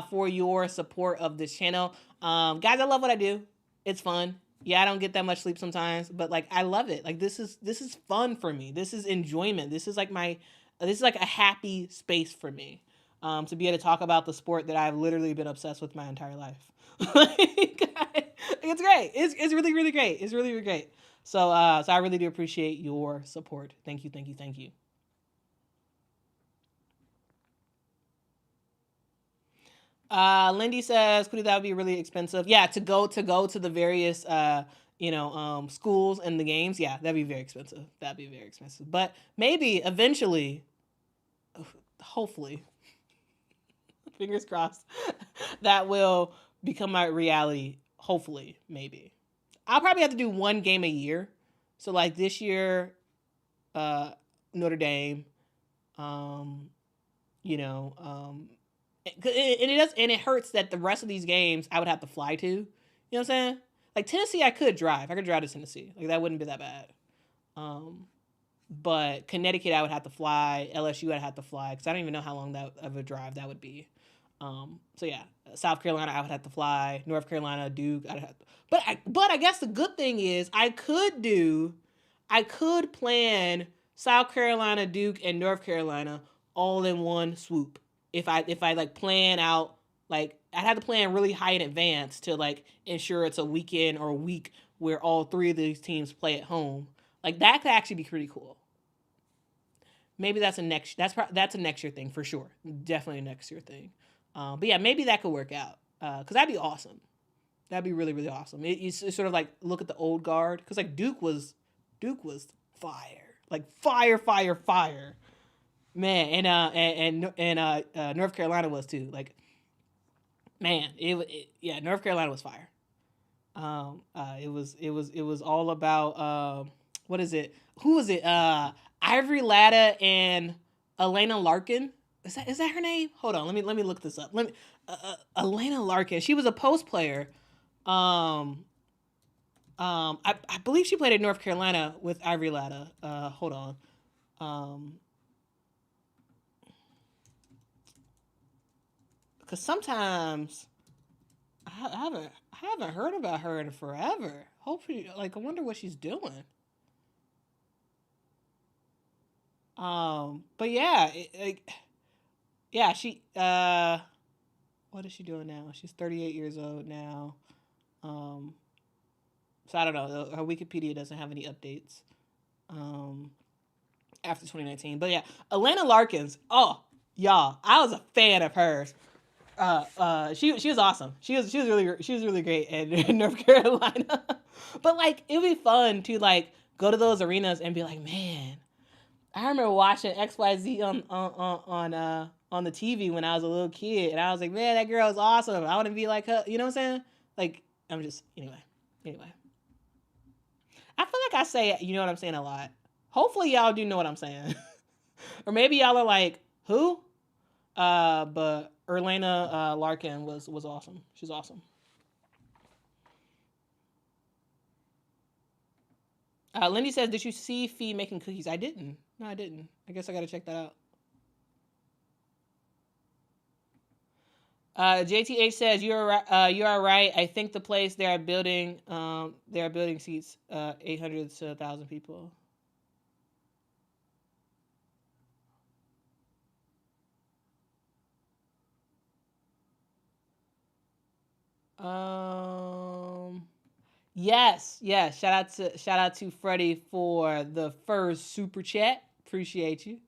Speaker 1: for your support of this channel. Guys, I love what I do. It's fun. Yeah, I don't get that much sleep sometimes, but like I love it. Like this is fun for me. This is enjoyment. This is like a happy space for me. To be able to talk about the sport that I've literally been obsessed with my entire life. It's great. It's really, really great. It's really, really great. So I really do appreciate your support. Thank you. Lindy says, "Could that would be really expensive?" Yeah, to go to the various schools and the games. Yeah, that'd be very expensive. But maybe eventually, hopefully, fingers crossed, that will become my reality. Hopefully, maybe. I'll probably have to do one game a year. So like this year, Notre Dame, you know, and it hurts that the rest of these games I would have to fly to. You know what I'm saying? Like Tennessee, I could drive. I could drive to Tennessee. Like that wouldn't be that bad. But Connecticut, I would have to fly. LSU, I'd have to fly because I don't even know how long that of a drive that would be. So yeah, South Carolina, I would have to fly. North Carolina, Duke, I'd have to. But I guess the good thing is I could plan South Carolina, Duke, and North Carolina all in one swoop. If I like plan out, like I'd have to plan really high in advance to like ensure it's a weekend or a week where all three of these teams play at home. Like that could actually be pretty cool. Maybe that's a next year thing for sure. Definitely a next year thing. But yeah, maybe that could work out because that'd be awesome. That'd be really, really awesome. It's sort of like look at the old guard because like Duke was fire, like fire, man, and North Carolina was too. Like man, yeah, North Carolina was fire. It was all about what is it? Who was it? Ivory Latta and Elena Larkin. Is that her name? Hold on, let me look this up. Elena Larkin. She was a post player. I believe she played at North Carolina with Ivory Latta. Hold on. Because sometimes I haven't heard about her in forever. Hopefully, like I wonder what she's doing. But yeah, yeah, she What is she doing now? She's 38 years old now. So I don't know. Her Wikipedia doesn't have any updates after 2019. But yeah, Alana Larkins. Oh, y'all, I was a fan of hers. She was awesome. She was really great in North Carolina. But like, it'd be fun to like go to those arenas and be like, man, I remember watching XYZ on the TV when I was a little kid, and I was like, man, that girl is awesome. I want to be like her. You know what I'm saying? Like, I'm just anyway. I feel like I say, you know what I'm saying, a lot. Hopefully y'all do know what I'm saying. Or maybe y'all are like, who? But Erlana Larkin was awesome. She's awesome. Lindy says, did you see Fee making cookies? I didn't. No, I didn't. I guess I got to check that out. JTH says, you are right. I think the place they are building seats 800 to 1,000 people. Yes. Shout out to Freddie for the first super chat. Appreciate you.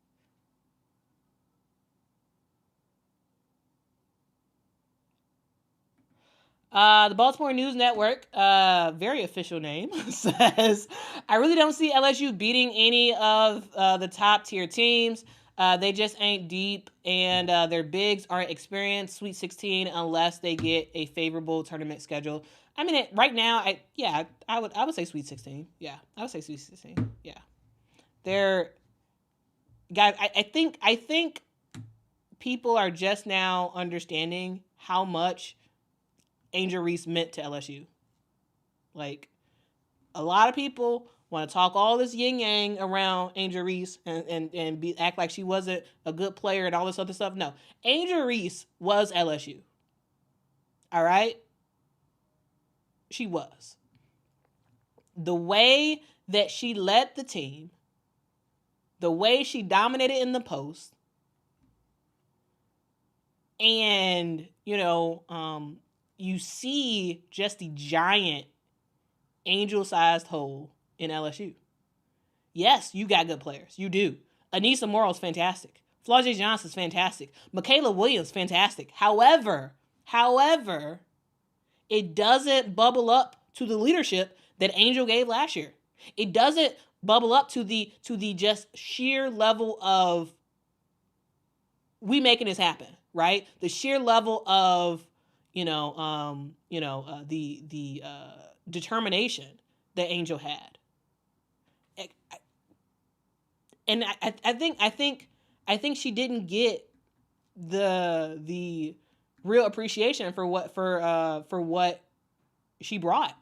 Speaker 1: The Baltimore News Network, very official name, says, I really don't see LSU beating any of the top tier teams. They just ain't deep, and their bigs aren't experienced. Sweet 16 unless they get a favorable tournament schedule. I mean, right now, I would say Sweet 16. Yeah, I would say Sweet 16. Yeah, they're guys. I think people are just now understanding how much Angel Reese meant to LSU. Like, a lot of people want to talk all this yin yang around Angel Reese and act like she wasn't a good player and all this other stuff. No, Angel Reese was LSU. All right, she was. The way that she led the team, the way she dominated in the post, and you see just the giant angel-sized hole in LSU. Yes, you got good players. You do. Anissa Morrow's fantastic. Flau'jae Johnson's fantastic. Michaela Williams, fantastic. However, it doesn't bubble up to the leadership that Angel gave last year. It doesn't bubble up to the just sheer level of we making this happen, right? The sheer level of the determination that Angel had. And I think she didn't get the real appreciation for what she brought.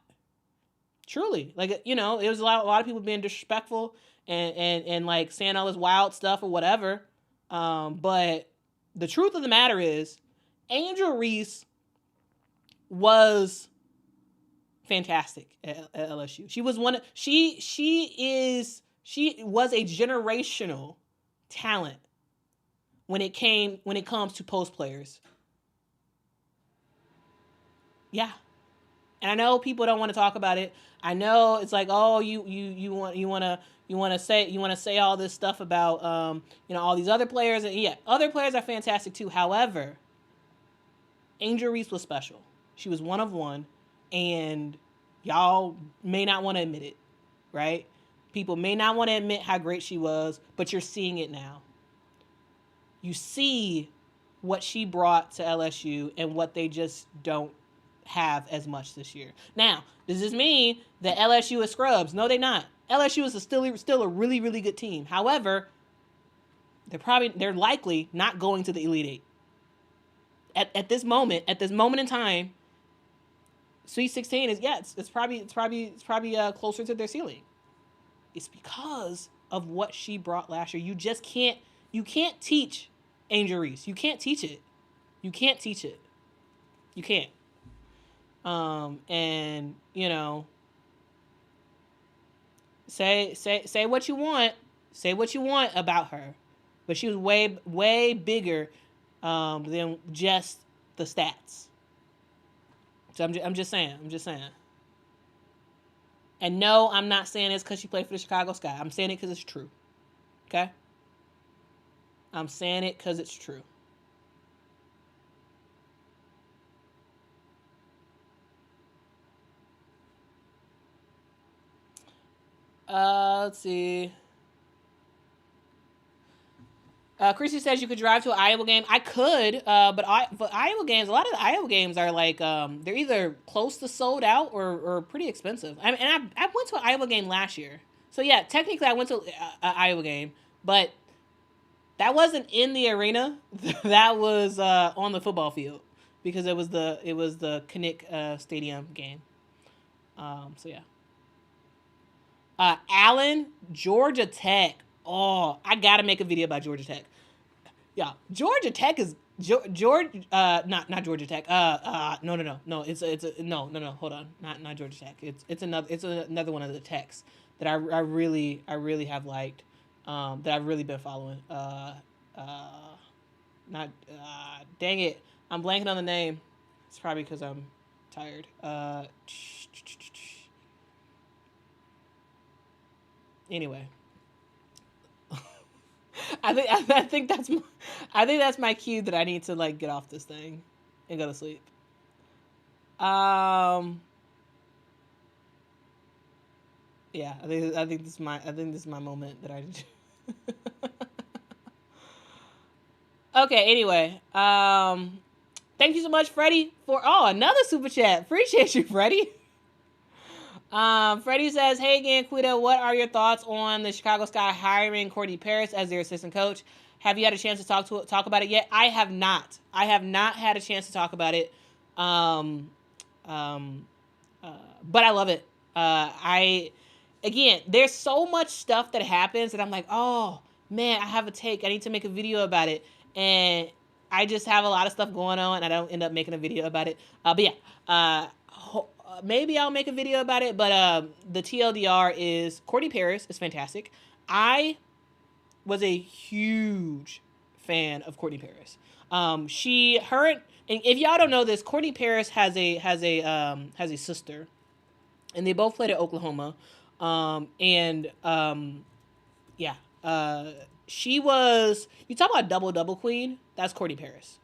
Speaker 1: Truly, like, it was a lot of people being disrespectful and like saying all this wild stuff or whatever. But the truth of the matter is, Angel Reese was fantastic at LSU. She was she was a generational talent when it comes to post players. Yeah. And I know people don't want to talk about it. I know it's like, oh, you want to say all this stuff about all these other players, and yeah, other players are fantastic too. However, Angel Reese was special. She was one of one, and y'all may not want to admit it, right? People may not want to admit how great she was, but you're seeing it now. You see what she brought to LSU and what they just don't have as much this year. Now, does this mean that LSU is scrubs? No, they're not. LSU is still a really, really good team. However, they're likely not going to the Elite Eight. At this moment in time, Sweet 16 is it's probably closer to their ceiling. It's because of what she brought last year. You can't teach Angel Reese. You can't teach it. You can't. And say what you want. Say what you want about her, but she was way bigger than just the stats. So I'm just saying. And no, I'm not saying it's because she played for the Chicago Sky. I'm saying it because it's true. Okay? I'm saying it because it's true. Let's see. Chrissy says you could drive to an Iowa game. I could, but Iowa games, a lot of the Iowa games are like they're either close to sold out or pretty expensive. I went to an Iowa game last year, so yeah, technically I went to an Iowa game, but that wasn't in the arena. That was on the football field because it was the Kinnick Stadium game. So yeah. Allen, Georgia Tech. Oh, I gotta make a video about Georgia Tech. Yeah, Georgia Tech is not Georgia Tech. No. It's no. Hold on, not Georgia Tech. It's another one of the techs that I really have liked. That I've really been following. Dang it, I'm blanking on the name. It's probably because I'm tired. Anyway. I think that's my cue that I need to like get off this thing and go to sleep. Yeah, I think this is my moment that I Okay, anyway. Thank you so much, Freddie, for another super chat. Appreciate you, Freddie. Freddie says, hey again, Quita, what are your thoughts on the Chicago Sky hiring Courtney Paris as their assistant coach? Have you had a chance to talk about it yet? I have not. I have not had a chance to talk about it. But I love it. Again, there's so much stuff that happens that I'm like, oh man, I have a take. I need to make a video about it. And I just have a lot of stuff going on and I don't end up making a video about it. But yeah, maybe I'll make a video about it, but the TLDR is Courtney Paris is fantastic. I was a huge fan of Courtney Paris. And if y'all don't know this, Courtney Paris has a sister, and they both played at Oklahoma. She was, you talk about double queen, that's Courtney Paris.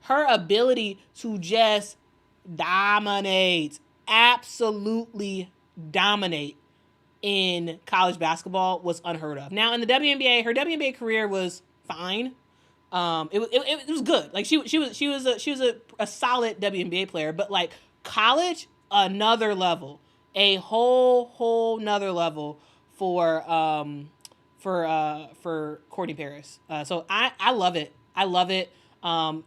Speaker 1: Her ability to just dominate, absolutely dominate in college basketball was unheard of. Now in the WNBA, her WNBA career was fine. It was good. Like she was a solid WNBA player, but like college, another level, a whole nother level for Courtney Paris. So I love it. I love it. I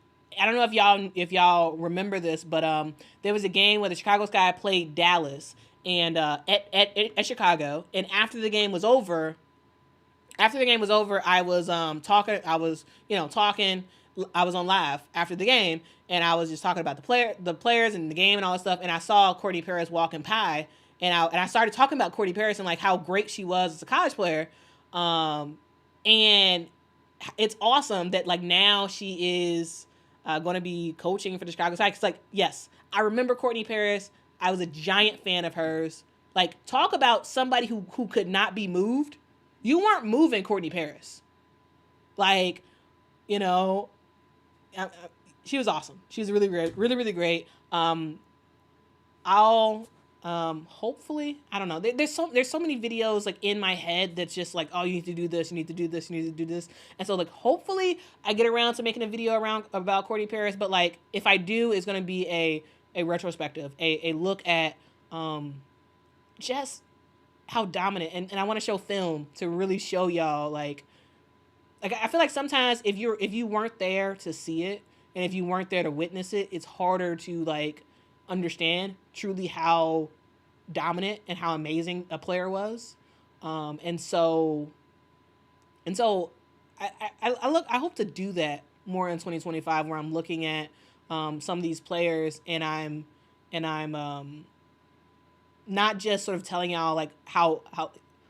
Speaker 1: don't know if y'all remember this, but there was a game where the Chicago Sky played Dallas and at Chicago, and after the game was over, I was talking. I was talking. I was on live after the game, and I was just talking about the players and the game and all that stuff. And I saw Courtney Paris walking by, and I started talking about Courtney Paris and like how great she was as a college player. And it's awesome that like now she is going to be coaching for the Chicago Sky. It's like, yes, I remember Courtney Paris. I was a giant fan of hers. Like, talk about somebody who could not be moved. You weren't moving Courtney Paris. Like, she was awesome. She was really great, really great. I'll hopefully, I don't know. There's so many videos like in my head that's just like, oh, you need to do this, you need to do this, you need to do this. And so like hopefully I get around to making a video about Courtney Paris, but like if I do, it's gonna be a retrospective, a look at just how dominant, and I want to show film to really show y'all like I feel like sometimes if you weren't there to see it and if you weren't there to witness it, it's harder to like understand truly how dominant and how amazing a player was. And so I hope to do that more in 2025 where I'm looking at some of these players and I'm not just sort of telling y'all like how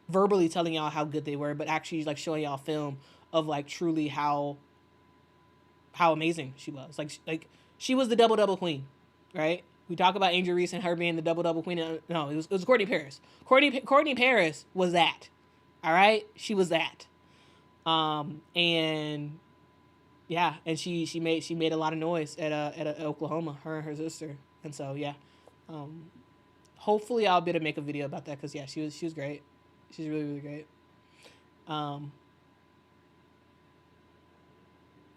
Speaker 1: verbally telling y'all how good they were, but actually like showing y'all film of like truly how amazing she was. Like She was the double queen, right? We talk about Angel Reese and her being the double queen. No, it was Courtney Paris. Courtney Paris was that. All right, she was that. And yeah, and she made a lot of noise at Oklahoma. Her and her sister, and so yeah. Hopefully I'll be able to make a video about that because yeah, she was great. She's really great.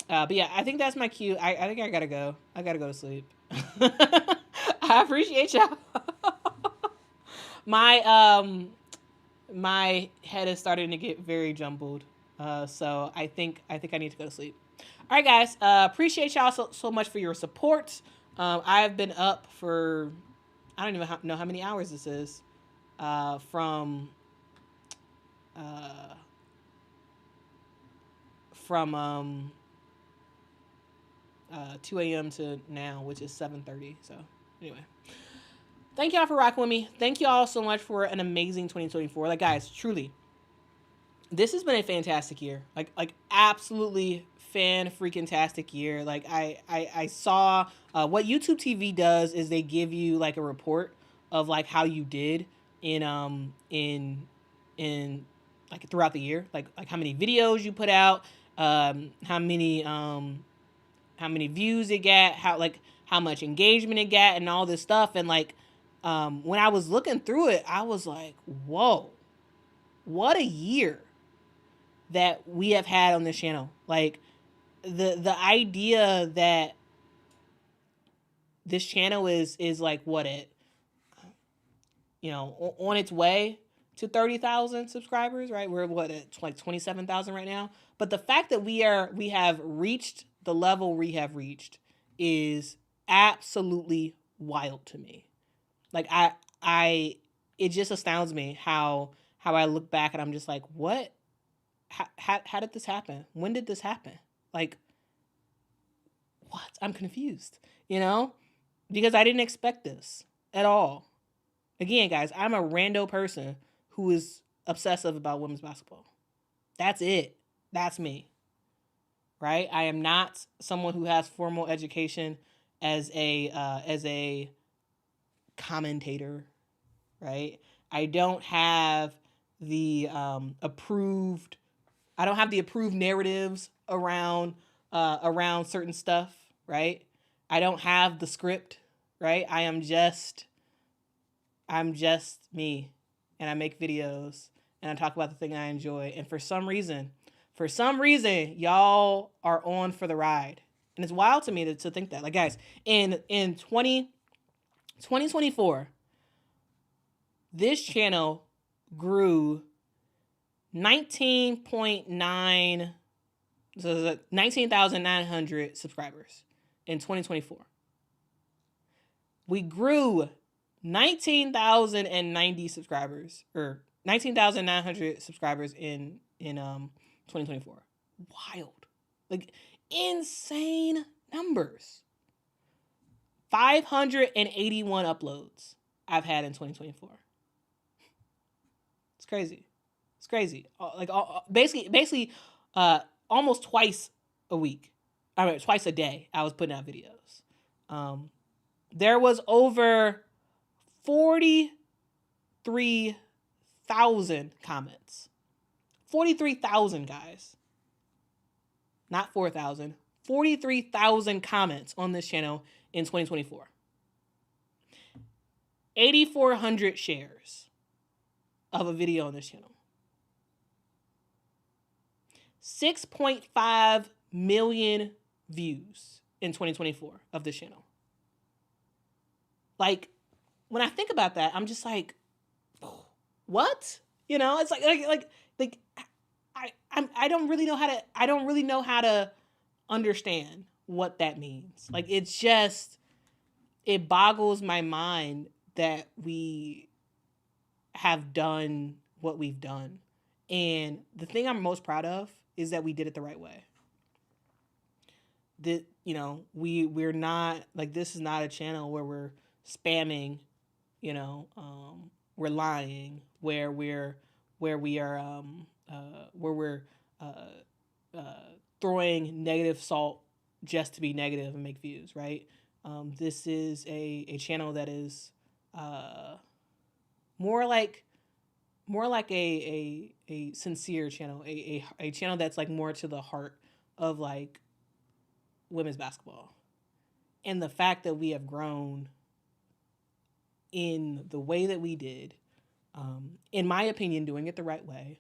Speaker 1: But yeah, I think that's my cue. I think I gotta go. I gotta go to sleep. I appreciate y'all. My head is starting to get very jumbled. So I think I need to go to sleep. All right, guys. Appreciate y'all so much for your support. I've been up for I don't even know how many hours this is. From 2 a.m. to now, which is 7:30. So anyway, thank y'all for rocking with me. Thank y'all so much for an amazing 2024. Like, guys, truly, this has been a fantastic year. Like absolutely fan-freaking-tastic year. Like I saw what YouTube TV does is they give you like a report of like how you did in like throughout the year, like how many videos you put out, how many views it got, how much engagement it got, and all this stuff. And like when I was looking through it, I was like, whoa, what a year that we have had on this channel. Like the idea that this channel is like what it, on its way to 30,000 subscribers, right? We're at like 27,000 right now. But the fact that we have reached the level we have reached is absolutely wild to me. Like it just astounds me how I look back and I'm just like, what? How did this happen? When did this happen? Like, what? I'm confused, because I didn't expect this at all. Again, guys, I'm a rando person who is obsessive about women's basketball. That's it. That's me. Right? I am not someone who has formal education as a commentator, right? I don't have the approved narratives around certain stuff, right? I don't have the script, right? I'm just me, and I make videos and I talk about the thing I enjoy. And for some reason, y'all are on for the ride. And it's wild to me to think that. Like, guys, in 2024, this channel grew 19,900 subscribers in 2024. We grew 19,090 subscribers, or 19,900 subscribers in 2024. Wild. Like, insane numbers. 581 uploads I've had in 2024. It's crazy. Basically, almost twice a week. Twice a day, I was putting out videos. There was over 43,000 comments. 43,000, guys. Not 4,000. 43,000 comments on this channel in 2024. 8,400 shares of a video on this channel. 6.5 million views in 2024 of this channel. Like, when I think about that, I'm just like, what? It's like I don't really know how to understand what that means. Like, it's just, it boggles my mind that we have done what we've done. And the thing I'm most proud of is that we did it the right way. That, we're not, like, this is not a channel where we're spamming, we're lying, where we're throwing negative salt just to be negative and make views, right? This is a channel that is more like a sincere channel, a channel that's like more to the heart of like women's basketball. And the fact that we have grown in the way that we did, in my opinion, doing it the right way,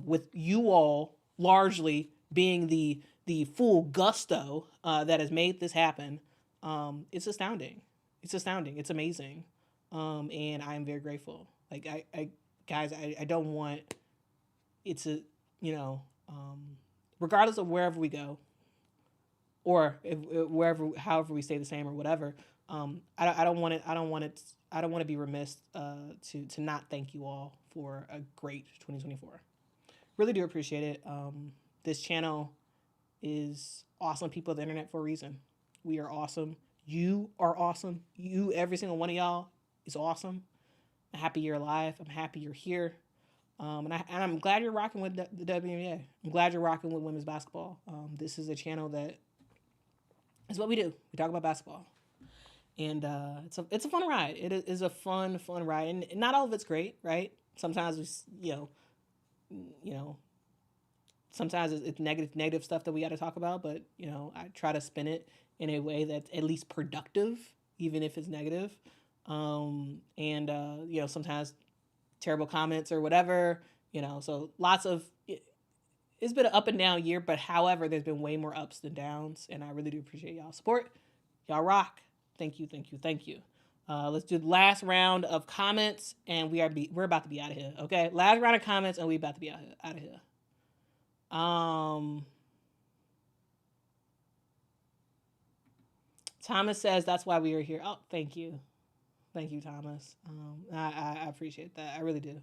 Speaker 1: with you all largely being the full gusto that has made this happen, it's astounding. It's astounding. It's amazing, and I am very grateful. Like guys, I don't want it's a regardless of wherever we go, or wherever however we stay the same or whatever. I don't want it. I don't want to be remiss to not thank you all for a great 2024. Really do appreciate it. This channel is awesome people of the internet for a reason. We are awesome. You are awesome. You, every single one of y'all, is awesome. I'm happy you're alive. I'm happy you're here. And I'm glad you're rocking with the WNBA. I'm glad you're rocking with women's basketball. This is a channel that is what we do. We talk about basketball. And it's a fun ride. It is a fun ride. And not all of it's great, right? Sometimes sometimes it's negative stuff that we got to talk about, but I try to spin it in a way that's at least productive, even if it's negative. Sometimes terrible comments or whatever, so lots of it's been an up and down year, but however, there's been way more ups than downs, and I really do appreciate y'all's support. Y'all rock. Thank you. Let's do the last round of comments, and we're about to be out of here. Okay, last round of comments, and we about to be out of here. Thomas says that's why we are here. Oh, thank you, Thomas. I appreciate that. I really do.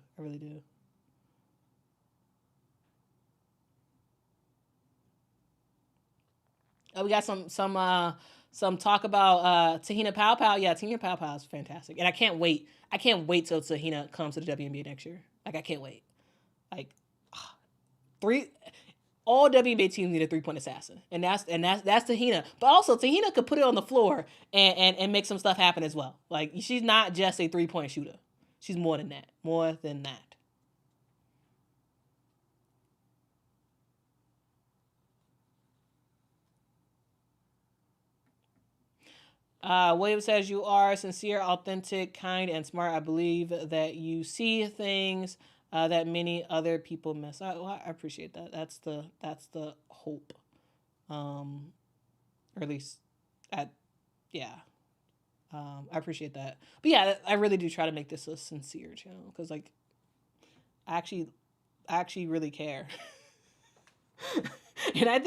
Speaker 1: Oh, we got some talk about Tahina Pow Pow. Yeah, Tahina Pow Pow is fantastic, and I can't wait. Till Tahina comes to the WNBA next year. Like, I can't wait. Like, all WNBA teams need a 3-point assassin, and that's Tahina. But also, Tahina could put it on the floor and make some stuff happen as well. Like, she's not just a 3-point shooter. She's more than that. William says, you are sincere, authentic, kind, and smart. I believe that you see things that many other people miss. I appreciate that. That's the hope. Or at least, I appreciate that. But yeah, I really do try to make this a sincere channel, because like, I actually really care. And I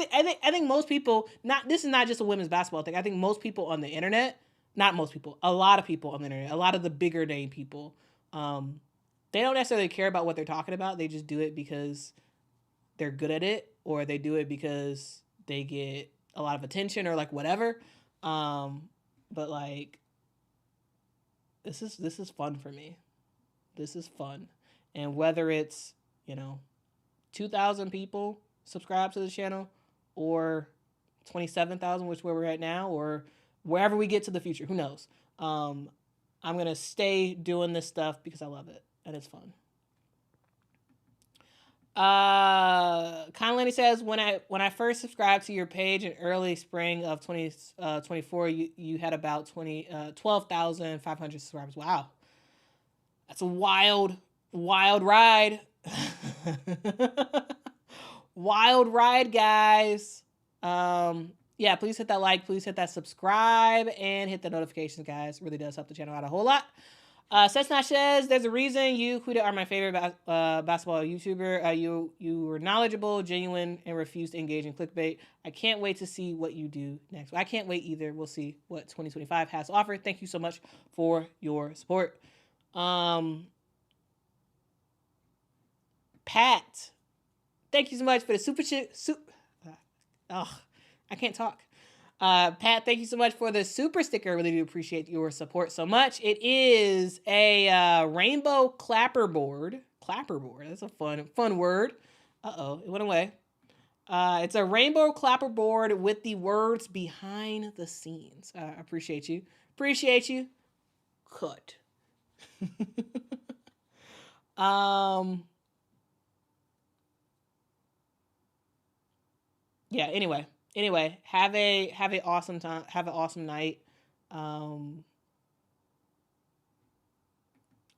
Speaker 1: think most people, this is not just a women's basketball thing. I think most people on the internet, not most people, a lot of people on the internet, a lot of the bigger name people, they don't necessarily care about what they're talking about. They just do it because they're good at it, or they do it because they get a lot of attention, or like whatever. But like, this is fun for me. This is fun. And whether it's, 2,000 people subscribe to the channel, or 27,000, which where we're at now, or wherever we get to the future, who knows? I'm going to stay doing this stuff because I love it and it's fun. Conlany says, when I first subscribed to your page in early spring of 2024, you had about 12,500 subscribers. Wow. That's a wild ride. Wild ride, guys. Please hit that like, please hit that subscribe, and hit the notifications, guys. It really does help the channel out a whole lot. Setsnash says, there's a reason you, Quita, are my favorite basketball YouTuber. You were knowledgeable, genuine, and refused to engage in clickbait. I can't wait to see what you do next. I can't wait either. We'll see what 2025 has to offer. Thank you so much for your support. Pat, thank you so much for the super I can't talk. Pat, thank you so much for the super sticker. I really do appreciate your support so much. It is a rainbow clapperboard. Clapperboard. That's a fun word. It went away. It's a rainbow clapperboard with the words behind the scenes. Appreciate you. Appreciate you. Cut. Yeah, anyway, have a awesome time, have an awesome night. Um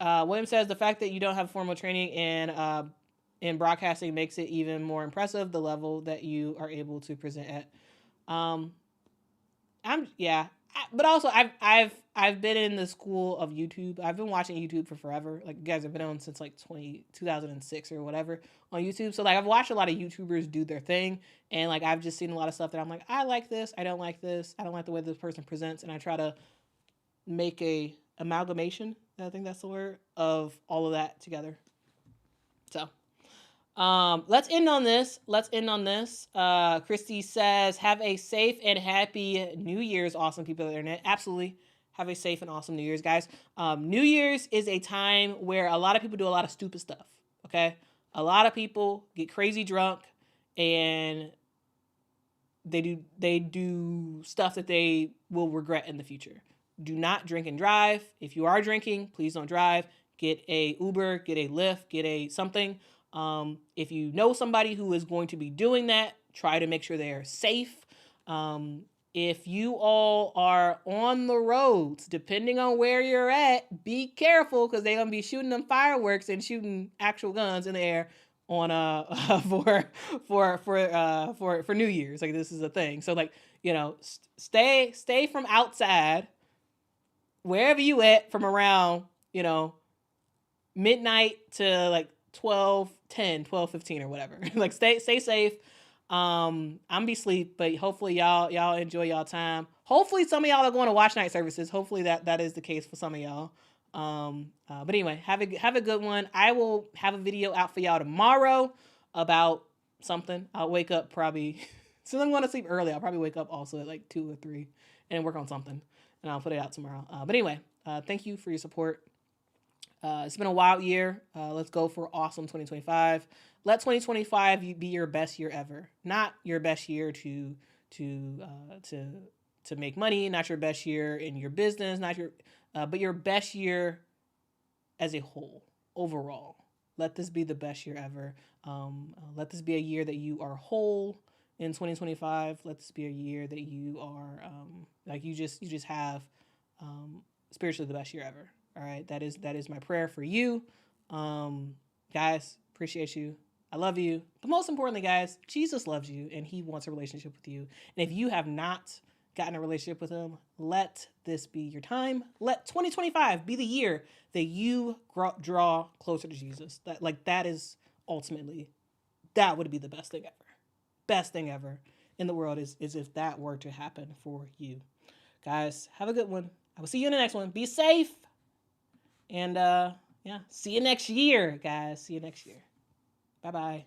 Speaker 1: William says the fact that you don't have formal training in broadcasting makes it even more impressive, the level that you are able to present at. Um but also I've been in the school of YouTube. I've been watching YouTube for forever. Like, you guys have been on since like 2006 or whatever on YouTube. So like, I've watched a lot of YouTubers do their thing, and like, I've just seen a lot of stuff that I'm like, I like this, I don't like this, I don't like the way this person presents, and I try to make a amalgamation, I think that's the word, of all of that together. So let's end on this. Christy says, have a safe and happy New Year's, awesome people of the internet. Absolutely. Have a safe and awesome New Year's, guys. New Year's is a time where a lot of people do a lot of stupid stuff. Okay. A lot of people get crazy drunk, and they do stuff that they will regret in the future. Do not drink and drive. If you are drinking, please don't drive. Get a Uber, get a Lyft, get a something. If you know somebody who is going to be doing that, try to make sure they are safe. If you all are on the roads, depending on where you're at, be careful, because they're gonna be shooting them fireworks and shooting actual guns in the air on for New Year's. Like, this is a thing. So like, stay from outside wherever you at from around midnight to like 12:15 or whatever. Like, stay safe. I'm be sleep, but hopefully y'all enjoy y'all time. Hopefully some of y'all are going to watch night services. Hopefully that is the case for some of y'all. But anyway, have a good one. I will have a video out for y'all tomorrow about something. I'll wake up probably since I'm going to sleep early. I'll probably wake up also at like 2 or 3 and work on something, and I'll put it out tomorrow. But anyway, thank you for your support. It's been a wild year. Let's go for awesome 2025. Let 2025 be your best year ever. Not your best year to make money. Not your best year in your business. But your best year as a whole, overall. Let this be the best year ever. Let this be a year that you are whole in 2025. Let this be a year that you are you just have spiritually the best year ever. All right, that is my prayer for you. Guys, appreciate you. I love you. But most importantly, guys, Jesus loves you, and he wants a relationship with you. And if you have not gotten a relationship with him, let this be your time. Let 2025 be the year that you draw closer to Jesus. That is ultimately, that would be the best thing ever. Best thing ever in the world is if that were to happen for you. Guys, have a good one. I will see you in the next one. Be safe. And see you next year, guys. See you next year. Bye-bye.